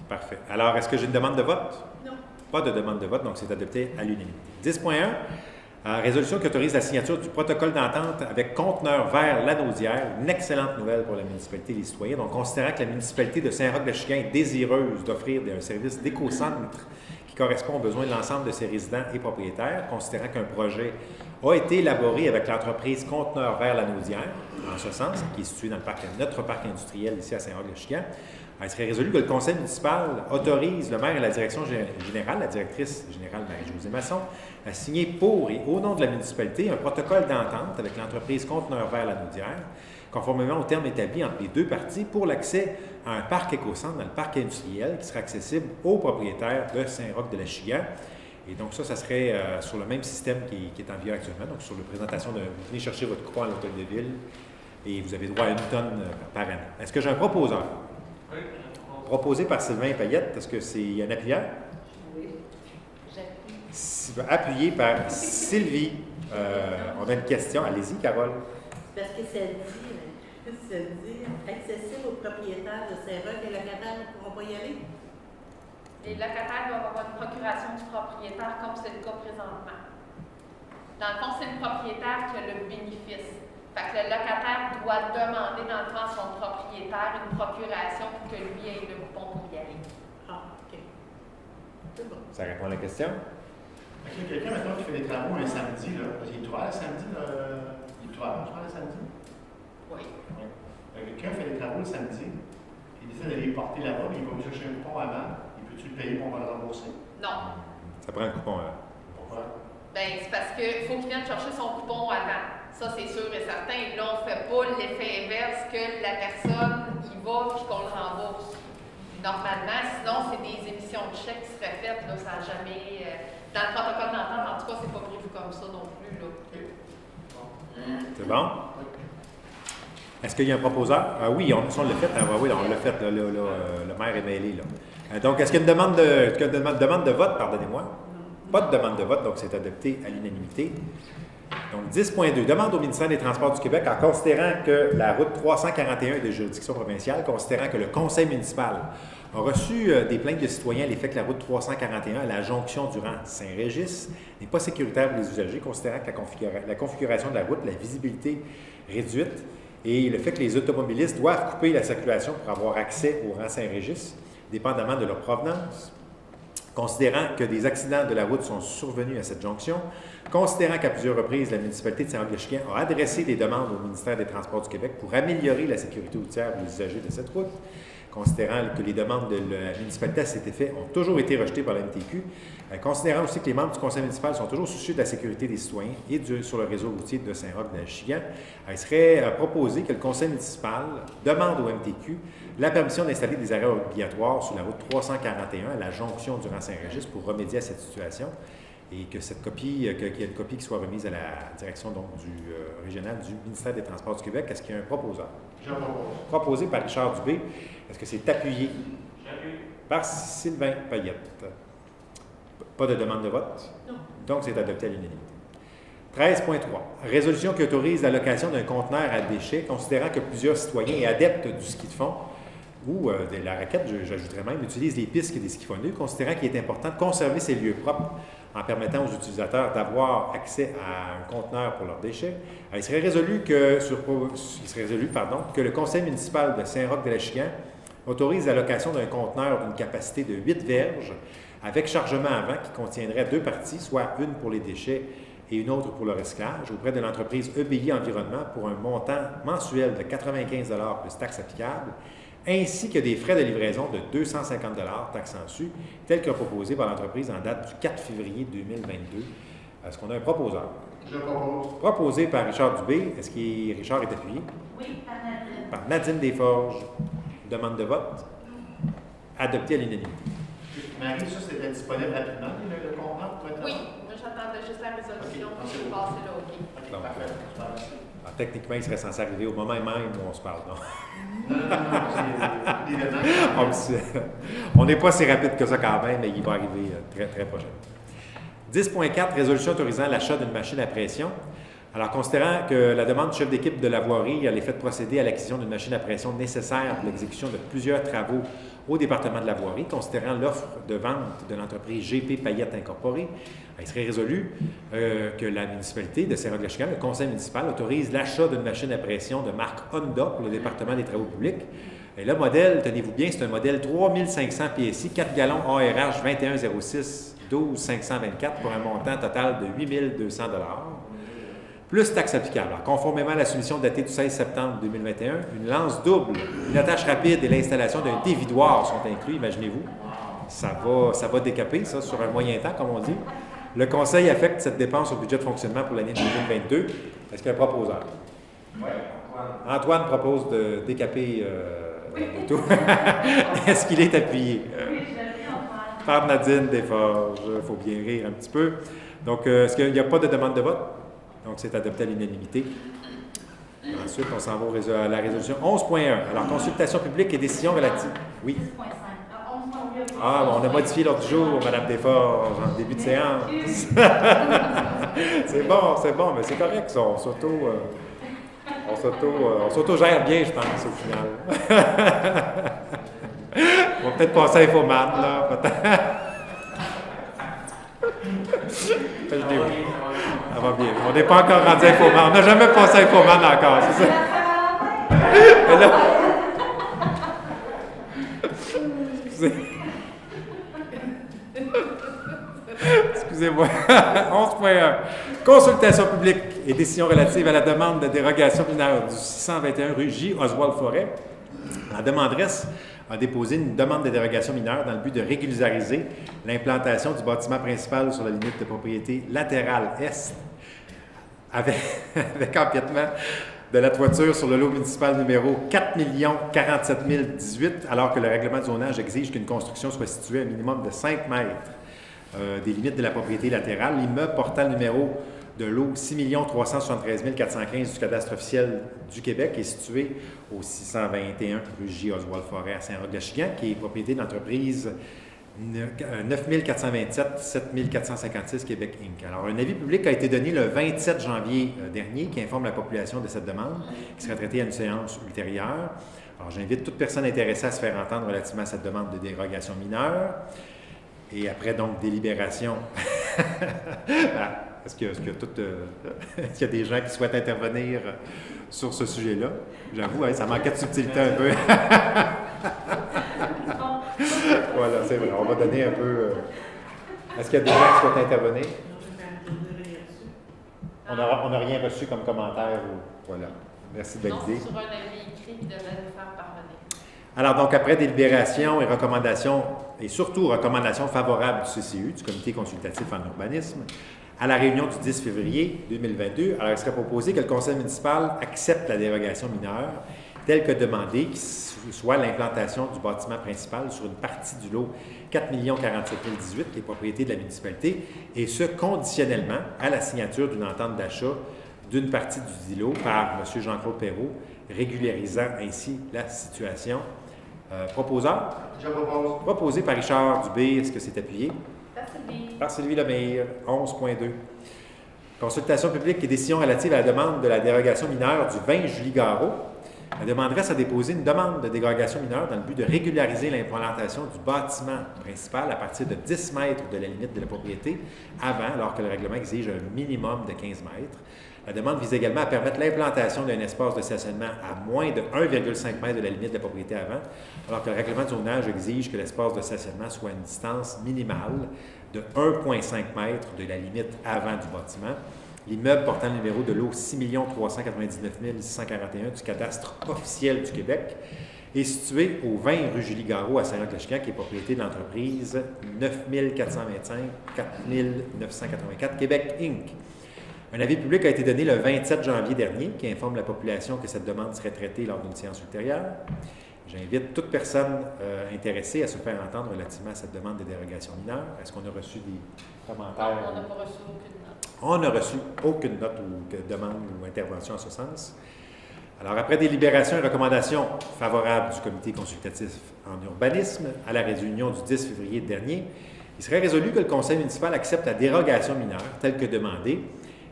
Parfait. Alors, est-ce que j'ai une demande de vote? Non. Pas de demande de vote, donc c'est adopté à l'unanimité. 10.1, résolution qui autorise la signature du protocole d'entente avec Conteneurs vers Lanaudière. Une excellente nouvelle pour la municipalité et les citoyens. Donc, considérant que la municipalité de Saint-Roch-de-Chicain est désireuse d'offrir un service d'éco-centre qui correspond aux besoins de l'ensemble de ses résidents et propriétaires, considérant qu'un projet a été élaboré avec l'entreprise Conteneurs vers Lanaudière, en ce sens, qui est située dans notre parc industriel ici à Saint-Roch-de-Chicain, il serait résolu que le conseil municipal autorise le maire et la direction générale, la directrice générale Marie-Josée Masson, à signer pour et au nom de la municipalité un protocole d'entente avec l'entreprise Conteneurs vers Lanaudière, conformément aux termes établis entre les deux parties pour l'accès à un parc éco-centre dans le parc industriel qui sera accessible aux propriétaires de Saint-Roch-de-la-Chigan. Et donc ça serait sur le même système qui est en vigueur actuellement, donc sur la présentation de... Vous venez chercher votre coupon à l'hôtel de ville et vous avez droit à 1 tonne par année. Est-ce que j'ai un proposeur? Oui, Proposé par Sylvain Payette, est-ce que c'est un appuyeur? Oui. J'appuie. Appuyé par Sylvie. On a une question. Allez-y, Carole. Parce que ça dit accessible aux propriétaires de Saint-Roch, les locataires ne pourront pas y aller. Les locataires doivent avoir une procuration du propriétaire, comme c'est le cas présentement. Dans le fond, c'est le propriétaire qui a le bénéfice. Fait que le locataire doit demander, dans le fond, à son propriétaire une procuration pour que lui ait le coupon pour y aller. Ah, OK. C'est bon. Ça répond à la question? OK, quelqu'un maintenant qui fait des travaux un samedi, là, parce qu'il est ouvert le samedi, il est ouvert, je crois, le samedi? Oui. Quelqu'un fait des travaux le samedi, il décide d'aller porter là-bas, mais il va me chercher un coupon avant. Il peut-tu le payer pour on va le rembourser? Non. Ça prend un coupon. Pourquoi? Bien, c'est parce qu'il faut qu'il vienne chercher son coupon avant. Ça, c'est sûr et certain. Et là, on ne fait pas l'effet inverse que la personne y va puis qu'on le rembourse. Normalement, sinon, c'est des émissions de chèques qui seraient faites. Là, ça n'a jamais. Dans le protocole d'entente, en tout cas, c'est pas prévu comme ça non plus. Là. C'est bon? Est-ce qu'il y a un proposeur? Oui, on l'a fait. Oui, on l'a fait. Le maire est mêlé. Là. Donc, est-ce qu'il y a une demande de vote? Pardonnez-moi. Pas de demande de vote, donc c'est adopté à l'unanimité. Donc, 10.2. Demande au ministère des Transports du Québec, en considérant que la route 341 est de juridiction provinciale, considérant que le conseil municipal a reçu des plaintes de citoyens à l'effet que la route 341 à la jonction du rang Saint-Régis n'est pas sécuritaire pour les usagers, considérant que la configuration de la route, la visibilité réduite et le fait que les automobilistes doivent couper la circulation pour avoir accès au rang Saint-Régis, dépendamment de leur provenance. Considérant que des accidents de la route sont survenus à cette jonction, considérant qu'à plusieurs reprises, la municipalité de Saint-Roch-de-Chicain a adressé des demandes au ministère des Transports du Québec pour améliorer la sécurité routière pour les usagers de cette route, considérant que les demandes de la municipalité à cet effet ont toujours été rejetées par la MTQ, considérant aussi que les membres du conseil municipal sont toujours soucieux de la sécurité des citoyens et sur le réseau routier de Saint-Roch-de-Chicain, il serait proposé que le conseil municipal demande au MTQ la permission d'installer des arrêts obligatoires sur la route 341 à la jonction du rang Saint-Régis pour remédier à cette situation et que qu'il y ait une copie qui soit remise à la direction donc, régionale du ministère des Transports du Québec. Est-ce qu'il y a un proposeur? Je propose. Proposé par Richard Dubé. Est-ce que c'est appuyé? J'appuie. Par Sylvain Payette. Pas de demande de vote? Non. Donc, c'est adopté à l'unanimité. 13.3. Résolution qui autorise la location d'un conteneur à déchets, considérant que plusieurs citoyens et adeptes du ski de fond ou de la raquette, j'ajouterais même, utilisent les pistes et des skifonneux, considérant qu'il est important de conserver ces lieux propres en permettant aux utilisateurs d'avoir accès à un conteneur pour leurs déchets. Il serait résolu que le conseil municipal de Saint-Roch-de-la-Chigan autorise la location d'un conteneur d'une capacité de 8 verges avec chargement avant qui contiendrait 2 parties, soit une pour les déchets et une autre pour le recyclage, auprès de l'entreprise EBI Environnement pour un montant mensuel de 95 $ plus taxes applicables, ainsi que des frais de livraison de 250 $ taxes en su, tel que proposé par l'entreprise en date du 4 février 2022. Est-ce qu'on a un proposeur? Je propose. Proposé par Richard Dubé. Est-ce que Richard est appuyé? Oui, par Nadine. Par Nadine Desforges. Demande de vote. Adopté à l'unanimité. Marie, ça, c'était disponible rapidement, le contenant? Oui, moi j'attendais juste la résolution Ok. pour passer là, OK. OK, Donc, parfait. alors, techniquement, il serait censé arriver au moment même où on se parle. Non? Non, c'est l'événement. On n'est pas si rapide que ça quand même, mais il va arriver très, très prochainement. 10.4, résolution autorisant l'achat d'une machine à pression. Alors, considérant que la demande du chef d'équipe de la voirie a l'effet de procéder à l'acquisition d'une machine à pression nécessaire pour l'exécution de plusieurs travaux au département de la voirie, considérant l'offre de vente de l'entreprise GP Payette Incorporée, il serait résolu que la municipalité de Saint-Roch-de-Chican, le conseil municipal, autorise l'achat d'une machine à pression de marque Honda pour le département des travaux publics. Et le modèle, tenez-vous bien, c'est un modèle 3500 PSI, 4 gallons ARH 2106 12524 pour un montant total de 8200 $, plus taxes applicables. Alors, conformément à la soumission datée du 16 septembre 2021, une lance double, une attache rapide et l'installation d'un dévidoir sont inclus, imaginez-vous. Ça va décaper, ça, sur un moyen temps, comme on dit. Le Conseil affecte cette dépense au budget de fonctionnement pour l'année 2022. Est-ce qu'il y a un proposeur? Oui, Antoine propose de décaper le tout. Est-ce qu'il est appuyé? Oui, je l'ai Antoine. Par Nadine Desforges. Il faut bien rire un petit peu. Donc, est-ce qu'il n'y a pas de demande de vote? Donc, c'est adopté à l'unanimité. Ensuite, on s'en va à la résolution 11.1. Alors, consultation publique et décision relative. Oui. 10.5. Ah, 11.8. Ah, bon, on a modifié l'autre jour, Mme Desforges, en début de séance. C'est bon, mais c'est correct, ça. On s'auto-gère bien, je pense, au final. On va peut-être passer à Infoman, là, peut-être. Ça va bien. On n'est pas encore rendu à Infoman. On n'a jamais passé à Infoman encore, c'est ça? Mais là... Excusez-moi. 11.1. Consultation publique et décision relative à la demande de dérogation mineure du 621 rue J. Oswald-Forêt. La demanderesse a déposé une demande de dérogation mineure dans le but de régulariser l'implantation du bâtiment principal sur la limite de propriété latérale est avec empiètement de la toiture sur le lot municipal numéro 4 047 018, alors que le règlement de zonage exige qu'une construction soit située à un minimum de 5 mètres des limites de la propriété latérale. L'immeuble portant le numéro de lot 6 373 415 du cadastre officiel du Québec est situé au 621 rue J. Oswald-Forêt à Saint-Roch-de-Chican, qui est propriété de l'entreprise 9427 7456 Québec Inc. Alors, un avis public a été donné le 27 janvier dernier qui informe la population de cette demande, qui sera traitée à une séance ultérieure. Alors, j'invite toute personne intéressée à se faire entendre relativement à cette demande de dérogation mineure. Et après, donc, délibération. Est-ce qu'il y a des gens qui souhaitent intervenir sur ce sujet-là? J'avoue, ça manquait de subtilité un peu. Voilà, c'est vrai. On va donner un peu... Est-ce qu'il y a des gens qui souhaitent intervenir? On n'a rien reçu comme commentaire. Voilà. Merci de valider. Non, sur un avis écrit qui devait nous faire parvenir. Alors, donc, après délibération et recommandations, et surtout recommandations favorables du CCU, du Comité consultatif en urbanisme, à la réunion du 10 février 2022, alors il serait proposé que le conseil municipal accepte la dérogation mineure telle que demandée, qui soit l'implantation du bâtiment principal sur une partie du lot 4 047 018, qui est propriété de la municipalité, et ce, conditionnellement à la signature d'une entente d'achat d'une partie du lot par M. Jean-Claude Perrault, régularisant ainsi la situation. Proposeur? Je propose. Proposé par Richard Dubé. Est-ce que c'est appuyé? Merci. Par Sylvie Lemire. 11.2. Consultation publique et décision relative à la demande de la dérogation mineure du 20 Julie Garot. La demanderesse a déposé une demande de dérogation mineure dans le but de régulariser l'implantation du bâtiment principal à partir de 10 mètres de la limite de la propriété avant, alors que le règlement exige un minimum de 15 mètres. La demande vise également à permettre l'implantation d'un espace de stationnement à moins de 1,5 mètre de la limite de la propriété avant, alors que le règlement de zonage exige que l'espace de stationnement soit à une distance minimale de 1,5 mètre de la limite avant du bâtiment. L'immeuble portant le numéro de lot 6 399 641 du cadastre officiel du Québec est situé au 20 rue Julie-Garot à Saint-Roch-le-Chican, qui est propriété de l'entreprise 9425 4984 Québec Inc. Un avis public a été donné le 27 janvier dernier qui informe la population que cette demande serait traitée lors d'une séance ultérieure. J'invite toute personne intéressée à se faire entendre relativement à cette demande de dérogation mineure. Est-ce qu'on a reçu des commentaires? On n'a pas reçu aucune note. On n'a reçu aucune note ou demande ou intervention en ce sens. Alors, après délibération et recommandation favorable du comité consultatif en urbanisme à la réunion du 10 février dernier, il serait résolu que le conseil municipal accepte la dérogation mineure telle que demandée,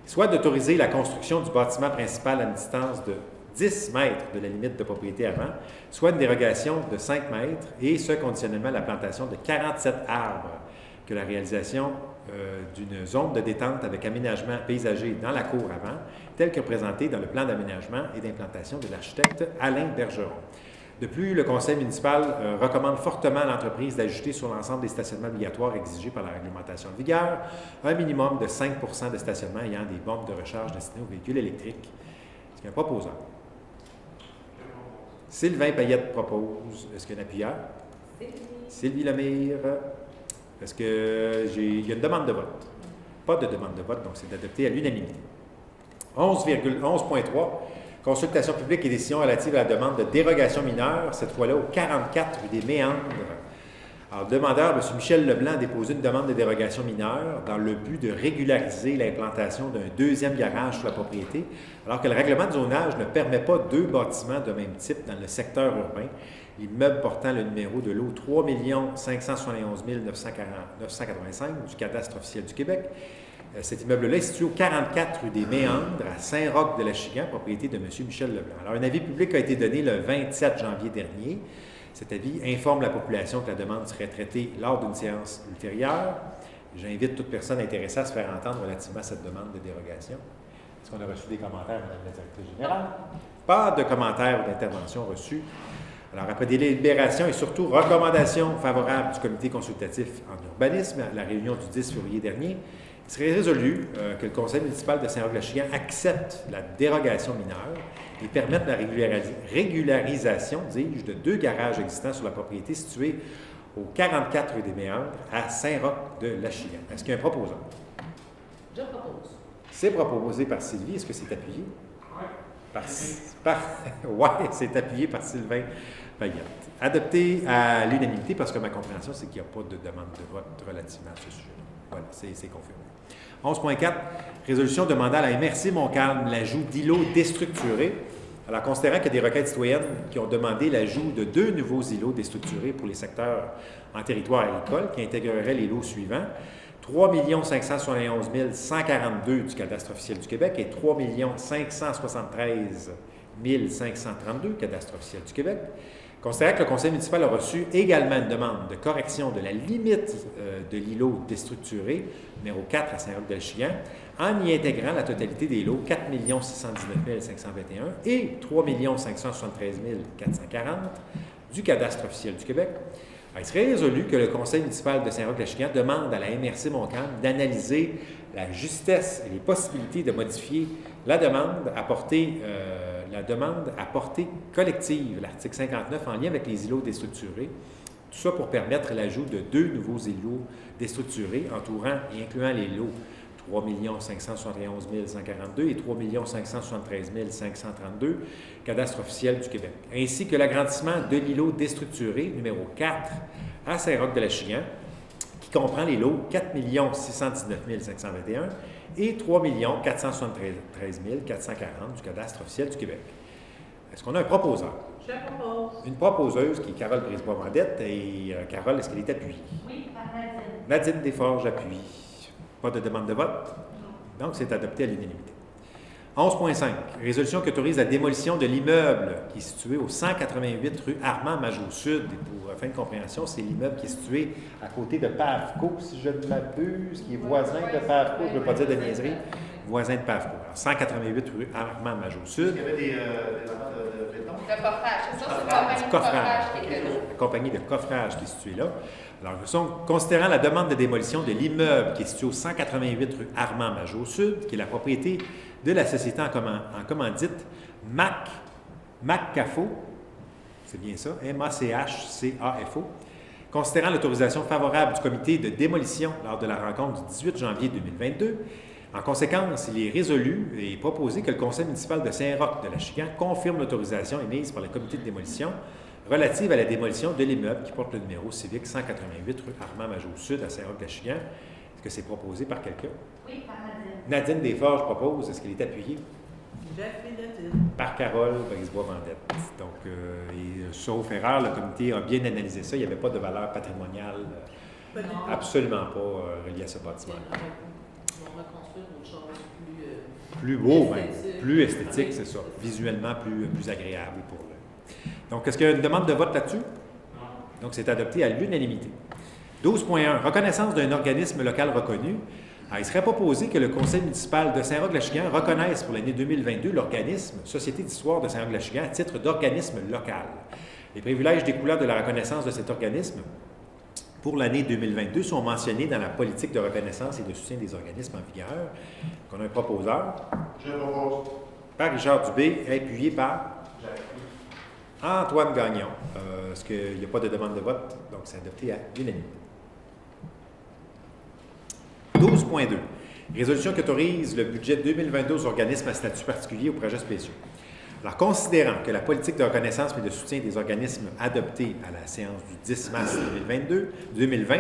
soit d'autoriser la construction du bâtiment principal à une distance de 10 mètres de la limite de propriété avant, soit une dérogation de 5 mètres, et ce, conditionnellement à la plantation de 47 arbres, que la réalisation d'une zone de détente avec aménagement paysager dans la cour avant, tel que présenté dans le plan d'aménagement et d'implantation de l'architecte Alain Bergeron. De plus, le conseil municipal recommande fortement à l'entreprise d'ajouter sur l'ensemble des stationnements obligatoires exigés par la réglementation en vigueur un minimum de 5 de stationnements ayant des bornes de recharge destinées aux véhicules électriques. Est-ce qu'il y a un proposeur? Sylvain Payette propose. Est-ce qu'il y a un appuyeur? Sylvie Lemire. Est-ce qu'il y a une demande de vote? Pas de demande de vote, donc c'est adopté à l'unanimité. 11.3. Consultation publique et décision relative à la demande de dérogation mineure, cette fois-là au 44 rue des Méandres. Alors, le demandeur, M. Michel Leblanc, a déposé une demande de dérogation mineure dans le but de régulariser l'implantation d'un deuxième garage sur la propriété, alors que le règlement de zonage ne permet pas deux bâtiments de même type dans le secteur urbain. L'immeuble portant le numéro de lot 3 571 985 du cadastre officiel du Québec. Cet immeuble-là est situé au 44 rue des Méandres, à Saint-Roch-de-la-Chigan, propriété de M. Michel Leblanc. Alors, un avis public a été donné le 27 janvier dernier. Cet avis informe la population que la demande serait traitée lors d'une séance ultérieure. J'invite toute personne intéressée à se faire entendre relativement à cette demande de dérogation. Est-ce qu'on a reçu des commentaires, Mme la directrice générale? Pas de commentaires ou d'interventions reçues. Alors, après délibération et surtout recommandation favorable du comité consultatif en urbanisme à la réunion du 10 février dernier, il serait résolu que le conseil municipal de Saint-Roch-le-Chican accepte la dérogation mineure et permette la régularisation, dis-je, de deux garages existants sur la propriété située au 44 rue des Méandres à Saint-Roch-de-la-Chigan. Est-ce qu'il y a un proposant? Je propose. C'est proposé par Sylvie. Est-ce que c'est appuyé? Oui. Oui, c'est appuyé par Sylvain Payette. Adopté à l'unanimité parce que ma compréhension, c'est qu'il n'y a pas de demande de vote relativement à ce sujet. Voilà, c'est confirmé. 11.4. Résolution demandant à la MRC Montcalm l'ajout d'îlots déstructurés. Alors, considérant qu'il y a des requêtes citoyennes qui ont demandé l'ajout de 2 nouveaux îlots déstructurés pour les secteurs en territoire agricole qui intégreraient les lots suivants. 3 571 142 du cadastre officiel du Québec et 3 573 532 cadastre officiel du Québec. Considérant que le conseil municipal a reçu également une demande de correction de la limite de l'îlot déstructuré, numéro 4 à Saint-Roch-de-la-Chigan, en y intégrant la totalité des lots 4 619 521 et 3 573 440 du cadastre officiel du Québec. Alors, il serait résolu que le conseil municipal de Saint-Roch-de-la-Chigan demande à la MRC Montcalm d'analyser la justesse et les possibilités de modifier la demande à portée collective, l'article 59, en lien avec les îlots déstructurés. Tout ça pour permettre l'ajout de 2 nouveaux îlots déstructurés, entourant et incluant les lots 3 571 142 et 3 573 532, cadastre officiel du Québec, ainsi que l'agrandissement de l'îlot déstructuré numéro 4 à Saint-Roch-de-la-Chigan, qui comprend les lots 4 619 521 et 3 473 440 du cadastre officiel du Québec. Est-ce qu'on a un proposeur? Je propose. Une proposeuse qui est Carole Brisebois-Mandette. Et Carole, est-ce qu'elle est appuyée? Oui, par Nadine. Nadine Desforges appuie. Pas de demande de vote? Donc, c'est adopté à l'unanimité. 11.5. Résolution qui autorise la démolition de l'immeuble qui est situé au 188 rue Armand-Majot-Sud. Et pour fin de compréhension, c'est l'immeuble qui est situé à côté de PAVCO, si je ne m'abuse, qui est voisin de PAVCO, je ne veux pas dire de niaiserie, voisin de PAVCO. Alors, 188 rue Armand-Majot-Sud. Il y avait des de béton. Le coffrage, c'est ça, c'est la compagnie de coffrage qui est là. La compagnie de coffrage qui est située là. Alors, considérant la demande de démolition de l'immeuble qui est situé au 188 rue Armand-Majot-Sud, qui est la propriété de la société en commandite MACCAFO, c'est bien ça, MACHCAFO, considérant l'autorisation favorable du comité de démolition lors de la rencontre du 18 janvier 2022. En conséquence, il est résolu et proposé que le conseil municipal de Saint-Roch de l'Achigan confirme l'autorisation émise par le comité de démolition relative à la démolition de l'immeuble qui porte le numéro civique 188 rue Armand-Majot-Sud à Saint-Roch de l'Achigan. Est-ce que c'est proposé par quelqu'un? Oui, par Nadine. Nadine Desforges propose. Est-ce qu'elle est appuyée? Jacques Nadine. Par Carole Brisebois-Vendette. Donc, sauf erreur, le comité a bien analysé ça. Il n'y avait pas de valeur patrimoniale, Pas du tout. absolument pas reliée à ce bâtiment. On va reconstruire autre chose Plus beau, même, esthétique. plus esthétique, c'est ça. Visuellement plus agréable pour le. Donc, est-ce qu'il y a une demande de vote là-dessus? Non. Donc, c'est adopté à l'unanimité. 12.1. Reconnaissance d'un organisme local reconnu. Alors, il serait proposé que le conseil municipal de Saint-Roch-de-l'Achigan reconnaisse pour l'année 2022 l'organisme Société d'histoire de Saint-Roch-de-l'Achigan à titre d'organisme local. Les privilèges découlant de la reconnaissance de cet organisme pour l'année 2022 sont mentionnés dans la politique de reconnaissance et de soutien des organismes en vigueur. On a un proposeur. Je propose. Par Richard Dubé, appuyé par Antoine Gagnon. Est-ce qu'il n'y a pas de demande de vote? Donc, c'est adopté à l'unanimité. 12.2. Résolution qui autorise le budget 2022 aux organismes à statut particulier aux projets spéciaux. Alors, considérant que la politique de reconnaissance et de soutien des organismes adoptée à la séance du 10 mars 2020,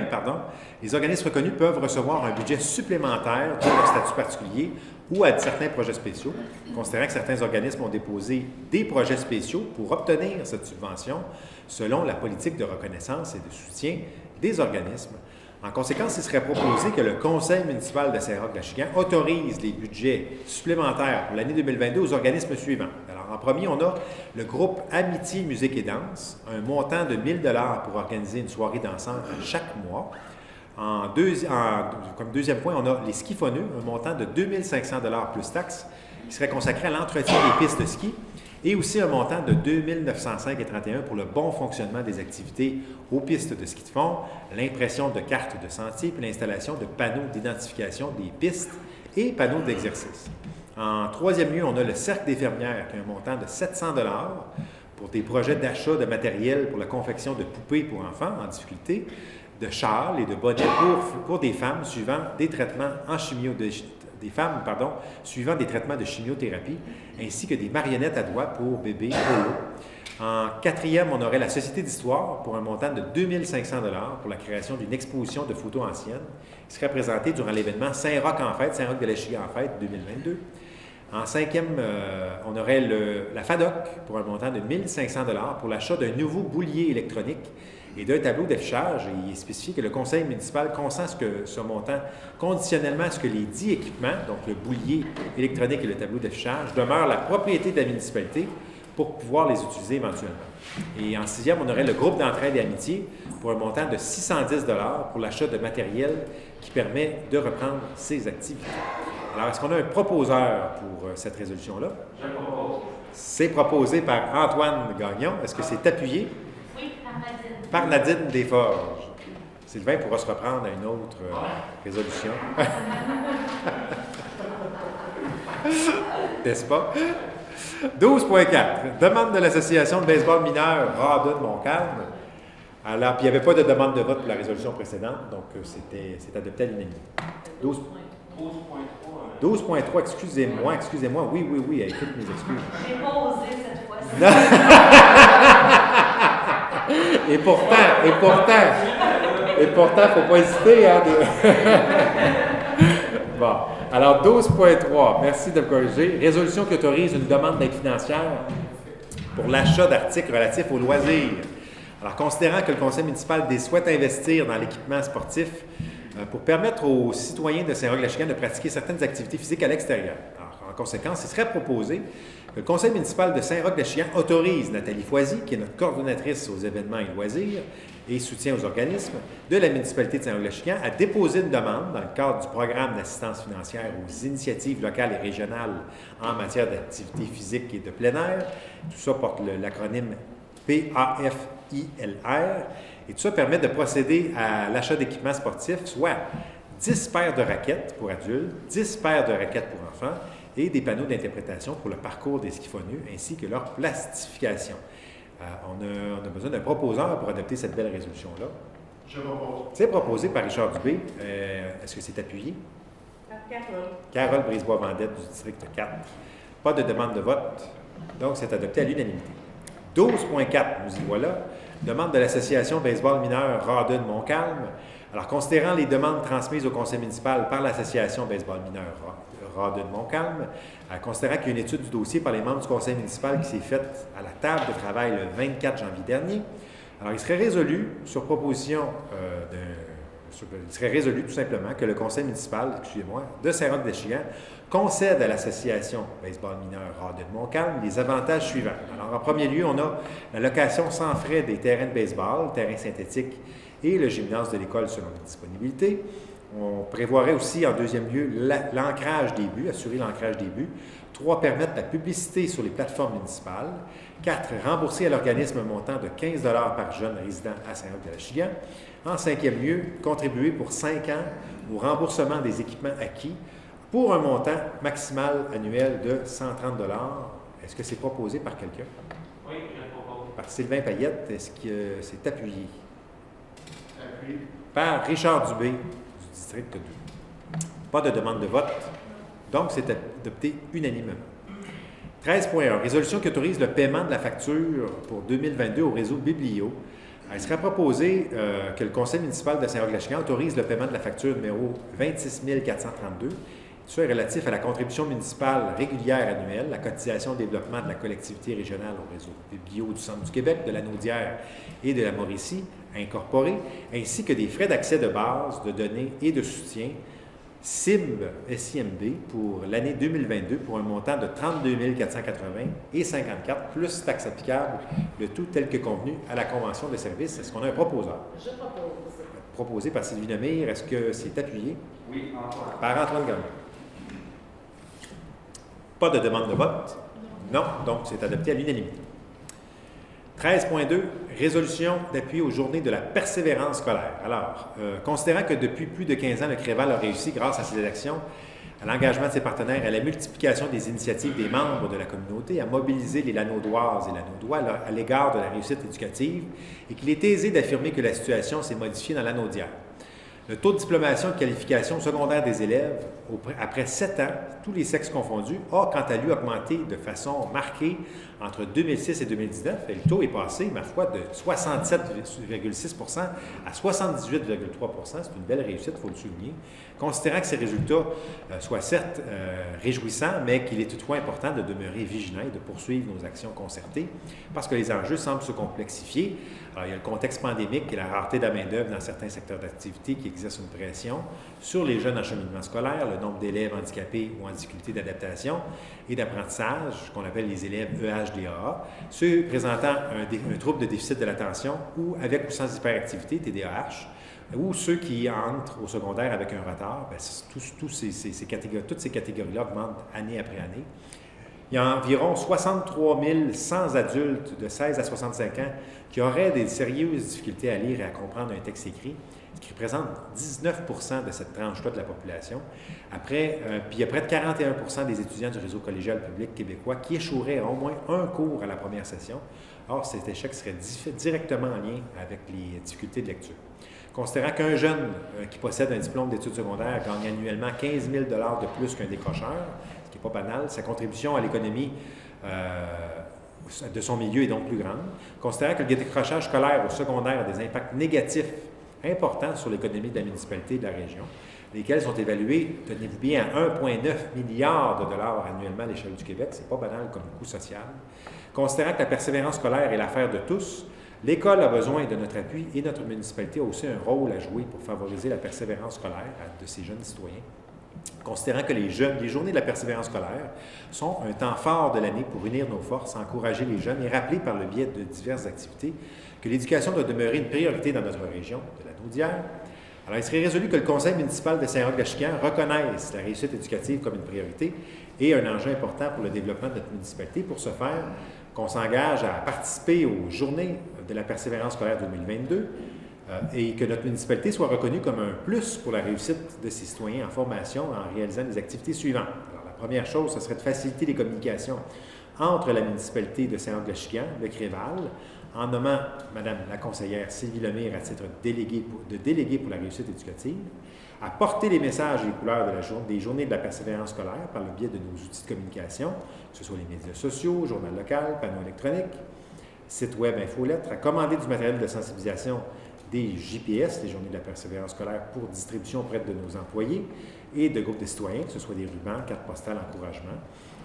les organismes reconnus peuvent recevoir un budget supplémentaire de leur statut particulier ou à certains projets spéciaux, considérant que certains organismes ont déposé des projets spéciaux pour obtenir cette subvention selon la politique de reconnaissance et de soutien des organismes. En conséquence, il serait proposé que le conseil municipal de Saint-Roch-de-l'Achigan autorise les budgets supplémentaires pour l'année 2022 aux organismes suivants. Alors, en premier, on a le groupe Amitié, Musique et Danse, un montant de 1 000 $ pour organiser une soirée dansante chaque mois. Comme deuxième point, on a les skifonneux, un montant de 2 500 $ plus taxes, qui serait consacré à l'entretien des pistes de ski, et aussi un montant de 2 905,31 pour le bon fonctionnement des activités aux pistes de ski de fond, l'impression de cartes de sentier, puis l'installation de panneaux d'identification des pistes et panneaux d'exercice. En troisième lieu, on a le Cercle des fermières, qui a un montant de 700 $ pour des projets d'achat de matériel pour la confection de poupées pour enfants en difficulté, de châles et de bonnets pour des femmes suivant des traitements suivant des traitements de chimiothérapie, ainsi que des marionnettes à doigts pour bébés Polo. En quatrième, on aurait la Société d'histoire pour un montant de 2 500 $ pour la création d'une exposition de photos anciennes qui serait présentée durant l'événement Saint-Roch en fête, Saint-Roch-de-l'Achigan en fête 2022. En cinquième, on aurait la FADOC pour un montant de 1 500 $ pour l'achat d'un nouveau boulier électronique et d'un tableau d'affichage. Il est spécifié que le conseil municipal consent ce montant conditionnellement à ce que les 10 équipements, donc le boulier électronique et le tableau d'affichage, demeurent la propriété de la municipalité pour pouvoir les utiliser éventuellement. Et en sixième, on aurait le groupe d'entraide et amitié pour un montant de 610 $ pour l'achat de matériel qui permet de reprendre ses activités. Alors, est-ce qu'on a un proposeur pour cette résolution-là? Je propose. C'est proposé par Antoine Gagnon. Est-ce que c'est appuyé? Oui, par Nadine. Par Nadine Desforges. Sylvain pourra se reprendre à une autre résolution. N'est-ce pas? 12.4. Demande de l'Association de baseball mineur Radon Montcalm. Alors, puis il n'y avait pas de demande de vote pour la résolution précédente, donc c'est adopté à l'unanimité. 12.3, excusez-moi. Oui, écoute mes excuses. J'ai pas osé cette fois-ci. Et pourtant, il ne faut pas hésiter. Hein, Bon, alors 12.3, merci de me corriger. Résolution qui autorise une demande d'aide financière pour l'achat d'articles relatifs aux loisirs. Alors, considérant que le conseil municipal souhaite investir dans l'équipement sportif pour permettre aux citoyens de Saint-Roch-de-l'Achigan de pratiquer certaines activités physiques à l'extérieur. Alors, en conséquence, il serait proposé que le conseil municipal de Saint-Roch-de-Chian autorise Nathalie Foisy, qui est notre coordonnatrice aux événements et loisirs et soutien aux organismes de la municipalité de Saint-Roch-de-Chian, à déposer une demande dans le cadre du programme d'assistance financière aux initiatives locales et régionales en matière d'activité physique et de plein air. Tout ça porte l'acronyme PAFILR. Et tout ça permet de procéder à l'achat d'équipements sportifs, soit 10 paires de raquettes pour adultes, 10 paires de raquettes pour enfants et des panneaux d'interprétation pour le parcours des skifonneux ainsi que leur plastification. On a besoin d'un proposeur pour adopter cette belle résolution-là. Je propose. C'est proposé par Richard Dubé. Est-ce que c'est appuyé? Carole. Carole Brisebois-Vendette du district 4. Pas de demande de vote. Donc, c'est adopté à l'unanimité. 12.4, nous y voilà. Demande de l'Association baseball mineur Rawdon-Montcalm. Alors, considérant les demandes transmises au conseil municipal par l'Association baseball mineur Rawdon-Montcalm, considérant qu'il y a une étude du dossier par les membres du conseil municipal qui s'est faite à la table de travail le 24 janvier dernier, alors il serait résolu sur proposition il serait résolu tout simplement que le conseil municipal, de Saint-Roch-de-Chian concède à l'Association baseball mineur Rawdon-Montcalm les avantages suivants. Alors, en premier lieu, on a la location sans frais des terrains de baseball, terrains synthétiques et le gymnase de l'école selon les disponibilités. On prévoirait aussi, en deuxième lieu, l'ancrage des buts, assurer l'ancrage des buts. 3, permettre la publicité sur les plateformes municipales. 4, rembourser à l'organisme un montant de 15 $ par jeune résident à Saint-Roch-de-Chian. En cinquième lieu, contribuer pour 5 ans au remboursement des équipements acquis pour un montant maximal annuel de 130 $. Est-ce que c'est proposé par quelqu'un? Oui, je le propose. Par Sylvain Payette. Est-ce que c'est appuyé? Appuyé. Par Richard Dubé du district 2. Pas de demande de vote. Donc, c'est adopté unanimement. 13.1. Résolution qui autorise le paiement de la facture pour 2022 au réseau Biblio. Il serait proposé que le conseil municipal de Saint-Roch-de-Chian autorise le paiement de la facture numéro 26 432. Ça est relatif à la contribution municipale régulière annuelle, la cotisation au développement de la collectivité régionale au réseau Biblio du Centre du Québec, de la Naudière et de la Mauricie incorporée, ainsi que des frais d'accès de base, de données et de soutien SIMB pour l'année 2022 pour un montant de 32 480 et 54 plus taxes applicables, le tout tel que convenu à la convention de service. Est-ce qu'on a un proposeur? Je propose. Proposé par Sylvie Lemire. Est-ce que c'est appuyé? Oui, Antoine. Par Antoine Gagnon. Pas de demande de vote? Non. Donc, c'est adopté à l'unanimité. 13.2, résolution d'appui aux journées de la persévérance scolaire. Alors, considérant que depuis plus de 15 ans, le Créval a réussi, grâce à ses actions, à l'engagement de ses partenaires, à la multiplication des initiatives des membres de la communauté, à mobiliser les Lanaudoises et Lanaudois à l'égard de la réussite éducative, et qu'il est aisé d'affirmer que la situation s'est modifiée dans la Naudière. Le taux de diplomation de qualification secondaire des élèves, après 7 ans, tous les sexes confondus, a quant à lui augmenté de façon marquée entre 2006 et 2019. Et le taux est passé, ma foi, de 67,6 % à 78,3 %. C'est une belle réussite, il faut le souligner. Considérant que ces résultats soient certes réjouissants, mais qu'il est toutefois important de demeurer vigilant et de poursuivre nos actions concertées, parce que les enjeux semblent se complexifier. Alors, il y a le contexte pandémique et la rareté de la main-d'œuvre dans certains secteurs d'activité qui exercent une pression sur les jeunes en cheminement scolaire, le nombre d'élèves handicapés ou en difficulté d'adaptation et d'apprentissage, qu'on appelle les élèves EHDAA, ceux présentant un trouble de déficit de l'attention ou avec ou sans hyperactivité, TDAH, ou ceux qui entrent au secondaire avec un retard. Bien, toutes ces catégories-là augmentent année après année. Il y a environ 63 100 adultes de 16 à 65 ans qui auraient des sérieuses difficultés à lire et à comprendre un texte écrit, ce qui représente 19 % de cette tranche-là de la population. Puis il y a près de 41 % des étudiants du réseau collégial public québécois qui échoueraient à au moins un cours à la première session. Or, cet échec serait directement en lien avec les difficultés de lecture. Considérant qu'un jeune qui possède un diplôme d'études secondaires gagne annuellement 15 000 $ de plus qu'un décrocheur, ce qui n'est pas banal, sa contribution à l'économie de son milieu est donc plus grande. Considérant que le décrochage scolaire au secondaire a des impacts négatifs importants sur l'économie de la municipalité et de la région, lesquels sont évalués, tenez-vous bien, à 1,9 milliard $ annuellement à l'échelle du Québec. C'est pas banal comme coût social. Considérant que la persévérance scolaire est l'affaire de tous, l'école a besoin de notre appui et notre municipalité a aussi un rôle à jouer pour favoriser la persévérance scolaire de ces jeunes citoyens. considérant que les journées de la persévérance scolaire sont un temps fort de l'année pour unir nos forces, encourager les jeunes et rappeler par le biais de diverses activités que l'éducation doit demeurer une priorité dans notre région de la Naudière. Alors, il serait résolu que le conseil municipal de Saint-Roch-de-Chican reconnaisse la réussite éducative comme une priorité et un enjeu important pour le développement de notre municipalité. Pour ce faire, qu'on s'engage à participer aux journées de la persévérance scolaire 2022 et que notre municipalité soit reconnue comme un plus pour la réussite de ses citoyens en formation en réalisant des activités suivantes. Alors, la première chose, ce serait de faciliter les communications entre la municipalité de Saint-Roch-de-Chican, le Créval, en nommant Mme la conseillère Sylvie Lemire à titre de déléguée pour la réussite éducative, à porter les messages et les couleurs des journées de la persévérance scolaire par le biais de nos outils de communication, que ce soit les médias sociaux, journal local, panneaux électroniques, site web, infolettres, à commander du matériel de sensibilisation des JPS, les journées de la persévérance scolaire, pour distribution auprès de nos employés et de groupes de citoyens, que ce soit des rubans, cartes postales, encouragement,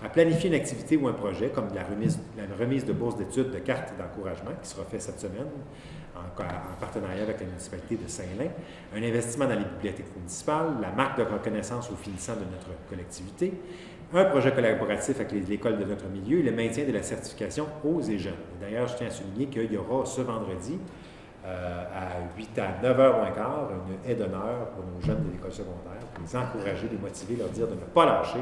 à planifier une activité ou un projet comme la remise de bourses d'études de cartes d'encouragement qui sera fait cette semaine en partenariat avec la municipalité de Saint-Lin, un investissement dans les bibliothèques municipales, la marque de reconnaissance aux finissants de notre collectivité, un projet collaboratif avec l'école de notre milieu et le maintien de la certification aux et jeunes. D'ailleurs, je tiens à souligner qu'il y aura ce vendredi à 9h moins quart, une aide d'honneur pour nos jeunes de l'école secondaire, pour les encourager, les motiver, leur dire de ne pas lâcher.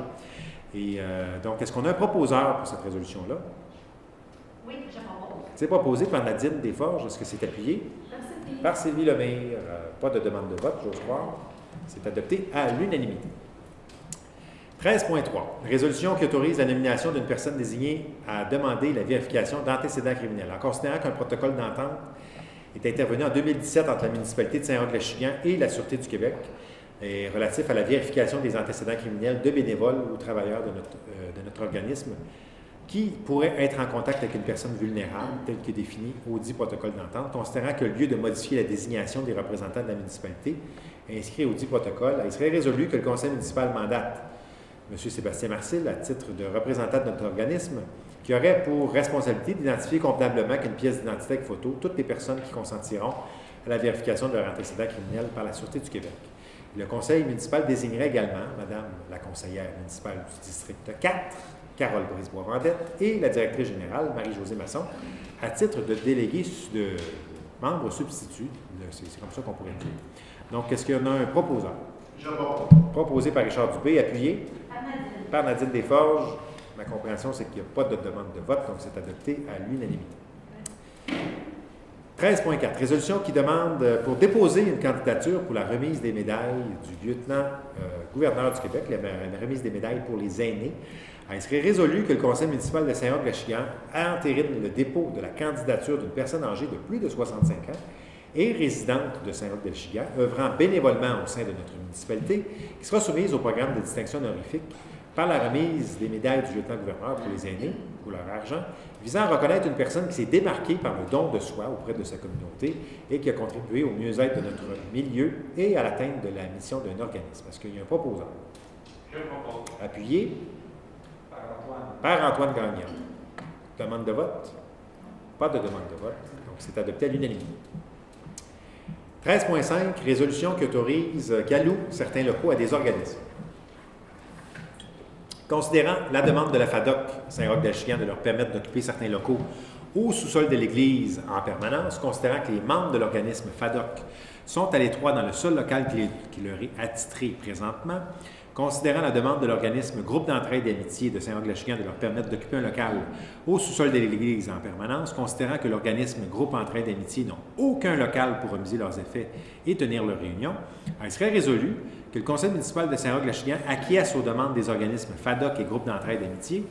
Et donc, est-ce qu'on a un proposeur pour cette résolution-là? Oui, je propose. C'est proposé par Nadine Desforges. Est-ce que c'est appuyé? Par Sylvie Lemire. Pas de demande de vote, j'ose croire. C'est adopté à l'unanimité. 13.3. Résolution qui autorise la nomination d'une personne désignée à demander la vérification d'antécédents criminels. En considérant qu'un protocole d'entente est intervenu en 2017 entre la municipalité de Saint-Roch-de-Chican et la Sûreté du Québec relatif à la vérification des antécédents criminels de bénévoles ou travailleurs de notre organisme qui pourraient être en contact avec une personne vulnérable, tel que défini au dit protocole d'entente, considérant que le lieu de modifier la désignation des représentants de la municipalité inscrit au dit protocole, il serait résolu que le conseil municipal mandate M. Sébastien Marcil à titre de représentant de notre organisme qui aurait pour responsabilité d'identifier convenablement qu'une pièce d'identité avec photo toutes les personnes qui consentiront à la vérification de leur antécédent criminel par la Sûreté du Québec. Le conseil municipal désignerait également Mme la conseillère municipale du district 4, Carole Brisebois-Vendette, et la directrice générale, Marie-Josée Masson, à titre de délégué de membre substitut. C'est comme ça qu'on pourrait le dire. Donc, est-ce qu'il y en a un proposeur? Je propose. Proposé par Richard Dubé, appuyé par Nadine Desforges. Ma compréhension, c'est qu'il n'y a pas de demande de vote, donc c'est adopté à l'unanimité. 13.4. Résolution qui demande pour déposer une candidature pour la remise des médailles du lieutenant-gouverneur du Québec, la remise des médailles pour les aînés. Il serait résolu que le conseil municipal de Saint-Roch-de-Chican entérine le dépôt de la candidature d'une personne âgée de plus de 65 ans et résidente de Saint-Roch-de-Chican, œuvrant bénévolement au sein de notre municipalité, qui sera soumise au programme de distinction honorifique par la remise des médailles du lieutenant-gouverneur pour les aînés, pour leur argent, visant à reconnaître une personne qui s'est démarquée par le don de soi auprès de sa communauté et qui a contribué au mieux-être de notre milieu et à l'atteinte de la mission d'un organisme. Est-ce qu'il y a un proposeur? Je propose. Appuyé par Antoine Gagnon. Demande de vote? Pas de demande de vote. Donc, c'est adopté à l'unanimité. 13.5. Résolution qui autorise, qui alloue certains locaux à des organismes. Considérant la demande de la FADOC Saint-Roch-de-Chican de leur permettre d'occuper certains locaux au sous-sol de l'Église en permanence, considérant que les membres de l'organisme FADOC sont à l'étroit dans le seul local qui leur est attitré présentement, considérant la demande de l'organisme Groupe d'entraide et d'amitié de Saint-Roch-de-Chican de leur permettre d'occuper un local au sous-sol de l'Église en permanence, considérant que l'organisme Groupe d'entraide et d'amitié n'ont aucun local pour remuser leurs effets et tenir leurs réunions, il serait résolu que le conseil municipal de Saint-Roch-de-Chican acquiesce aux demandes des organismes FADOC et Groupe d'entraide et d'amitié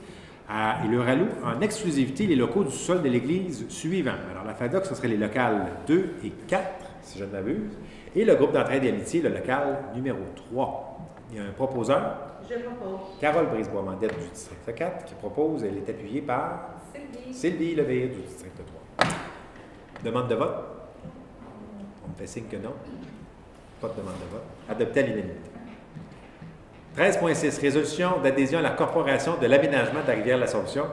et leur alloue en exclusivité les locaux du sous-sol de l'Église suivants. Alors, la FADOC, ce serait les locales 2 et 4, si je ne m'abuse, et le Groupe d'entraide et d'amitié, le local numéro 3. Il y a un proposeur. Je propose. Carole Brisebois-Mandette du district 4 qui propose. Elle est appuyée par Sylvie Lemire du district 3. Demande de vote? On me fait signe que non. Pas de demande de vote. Adopté à l'unanimité. 13.6. Résolution d'adhésion à la Corporation de l'aménagement de la rivière de l'Assomption.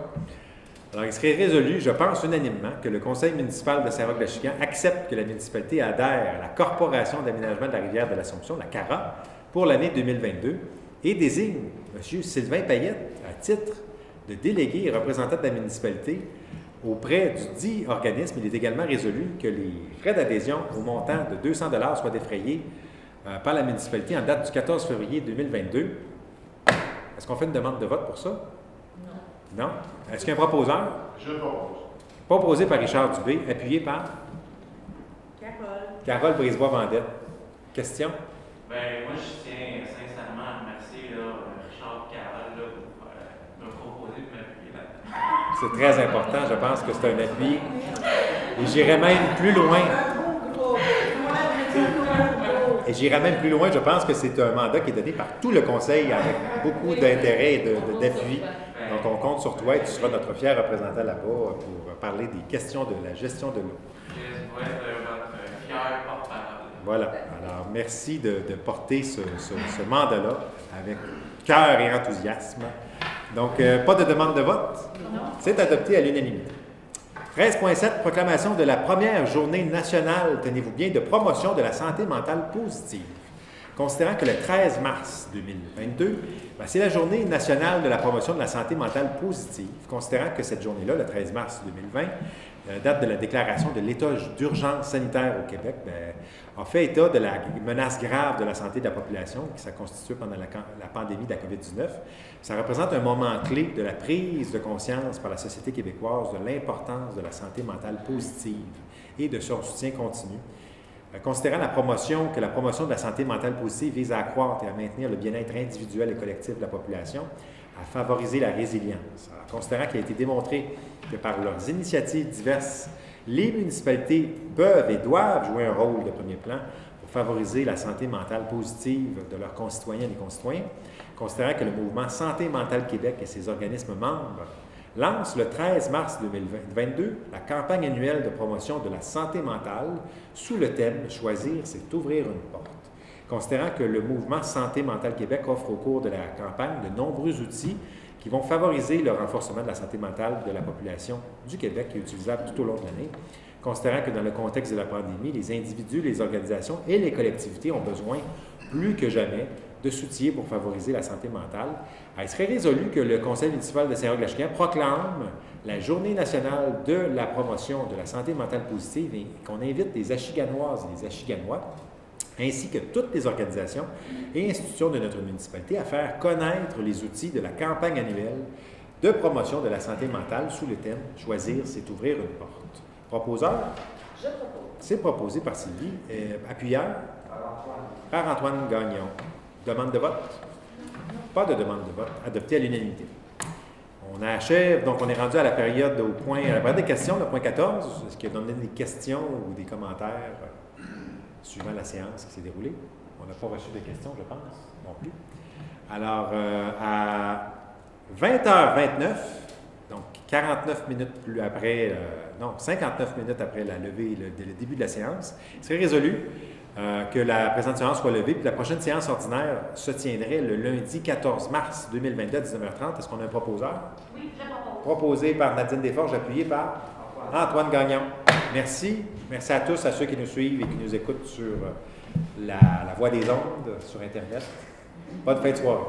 Alors, il serait résolu, je pense unanimement, que le conseil municipal de Saint-Roch-de-Chican accepte que la municipalité adhère à la Corporation d'aménagement de la rivière de l'Assomption, la CARA, pour l'année 2022 et désigne M. Sylvain Payette à titre de délégué et représentant de la municipalité auprès du dit organisme. Il est également résolu que les frais d'adhésion au montant de 200 $ soient défrayés par la municipalité en date du 14 février 2022. Est-ce qu'on fait une demande de vote pour ça? Non. Non? Est-ce qu'il y a un proposeur? Je propose. Proposé par Richard Dubé, appuyé par Carole Brisebois-Vendette. Question? Ben, moi, je tiens sincèrement à remercier Richard Carole pour me proposer de m'appuyer là-dedans. C'est très important. Je pense que c'est un appui. Et j'irais même plus loin. Et j'irais même plus loin. Je pense que c'est un mandat qui est donné par tout le conseil avec beaucoup d'intérêt et d'appui. Donc, on compte sur toi et tu seras notre fier représentant là-bas pour parler des questions de la gestion de l'eau. Je vais être votre fier porte-parole. Voilà. Alors, merci de porter ce mandat-là avec cœur et enthousiasme. Donc, pas de demande de vote? Non. C'est adopté à l'unanimité. 13.7, proclamation de la première journée nationale, tenez-vous bien, de promotion de la santé mentale positive. Considérant que le 13 mars 2022, c'est la journée nationale de la promotion de la santé mentale positive, considérant que cette journée-là, le 13 mars 2020, date de la déclaration de l'état d'urgence sanitaire au Québec, a fait état de la menace grave de la santé de la population qui s'est constituée pendant la pandémie de la COVID-19. Ça représente un moment clé de la prise de conscience par la société québécoise de l'importance de la santé mentale positive et de son soutien continu. Considérant que la promotion de la santé mentale positive vise à accroître et à maintenir le bien-être individuel et collectif de la population, à favoriser la résilience. Alors, considérant qu'il a été démontré que par leurs initiatives diverses, les municipalités peuvent et doivent jouer un rôle de premier plan pour favoriser la santé mentale positive de leurs concitoyennes et concitoyens, considérant que le mouvement Santé mentale Québec et ses organismes membres lance le 13 mars 2022 la campagne annuelle de promotion de la santé mentale sous le thème « Choisir, c'est ouvrir une porte ». Considérant que le mouvement Santé mentale Québec offre au cours de la campagne de nombreux outils qui vont favoriser le renforcement de la santé mentale de la population du Québec qui est utilisable tout au long de l'année, considérant que dans le contexte de la pandémie, les individus, les organisations et les collectivités ont besoin plus que jamais de soutien pour favoriser la santé mentale. Il serait résolu que le Conseil municipal de Saint-Roch-la-Chicane proclame la Journée nationale de la promotion de la santé mentale positive et qu'on invite les Achiganoises et les Achiganois, ainsi que toutes les organisations et institutions de notre municipalité à faire connaître les outils de la campagne annuelle de promotion de la santé mentale sous le thème « Choisir, c'est ouvrir une porte ». Proposeur? Je propose. C'est proposé par Sylvie. Appuyeur? Par Antoine Gagnon. Demande de vote? Pas de demande de vote. Adopté à l'unanimité. On achève, donc on est rendu à la période à la période des questions, le point 14. Est-ce qu'il y a donné des questions ou des commentaires suivant la séance qui s'est déroulée? On n'a pas reçu de questions, je pense, non plus. Alors, à 20h29, donc 59 minutes plus après, 59 minutes après la levée, le début de la séance, il serait résolu que la présente séance soit levée, puis la prochaine séance ordinaire se tiendrait le lundi 14 mars 2022 à 19h30. Est-ce qu'on a un proposeur? Oui, je propose. Proposé par Nadine Desforges, appuyé par Antoine Gagnon. Merci. Merci à tous, à ceux qui nous suivent et qui nous écoutent sur la Voix des ondes, sur Internet. Bonne fin de soirée.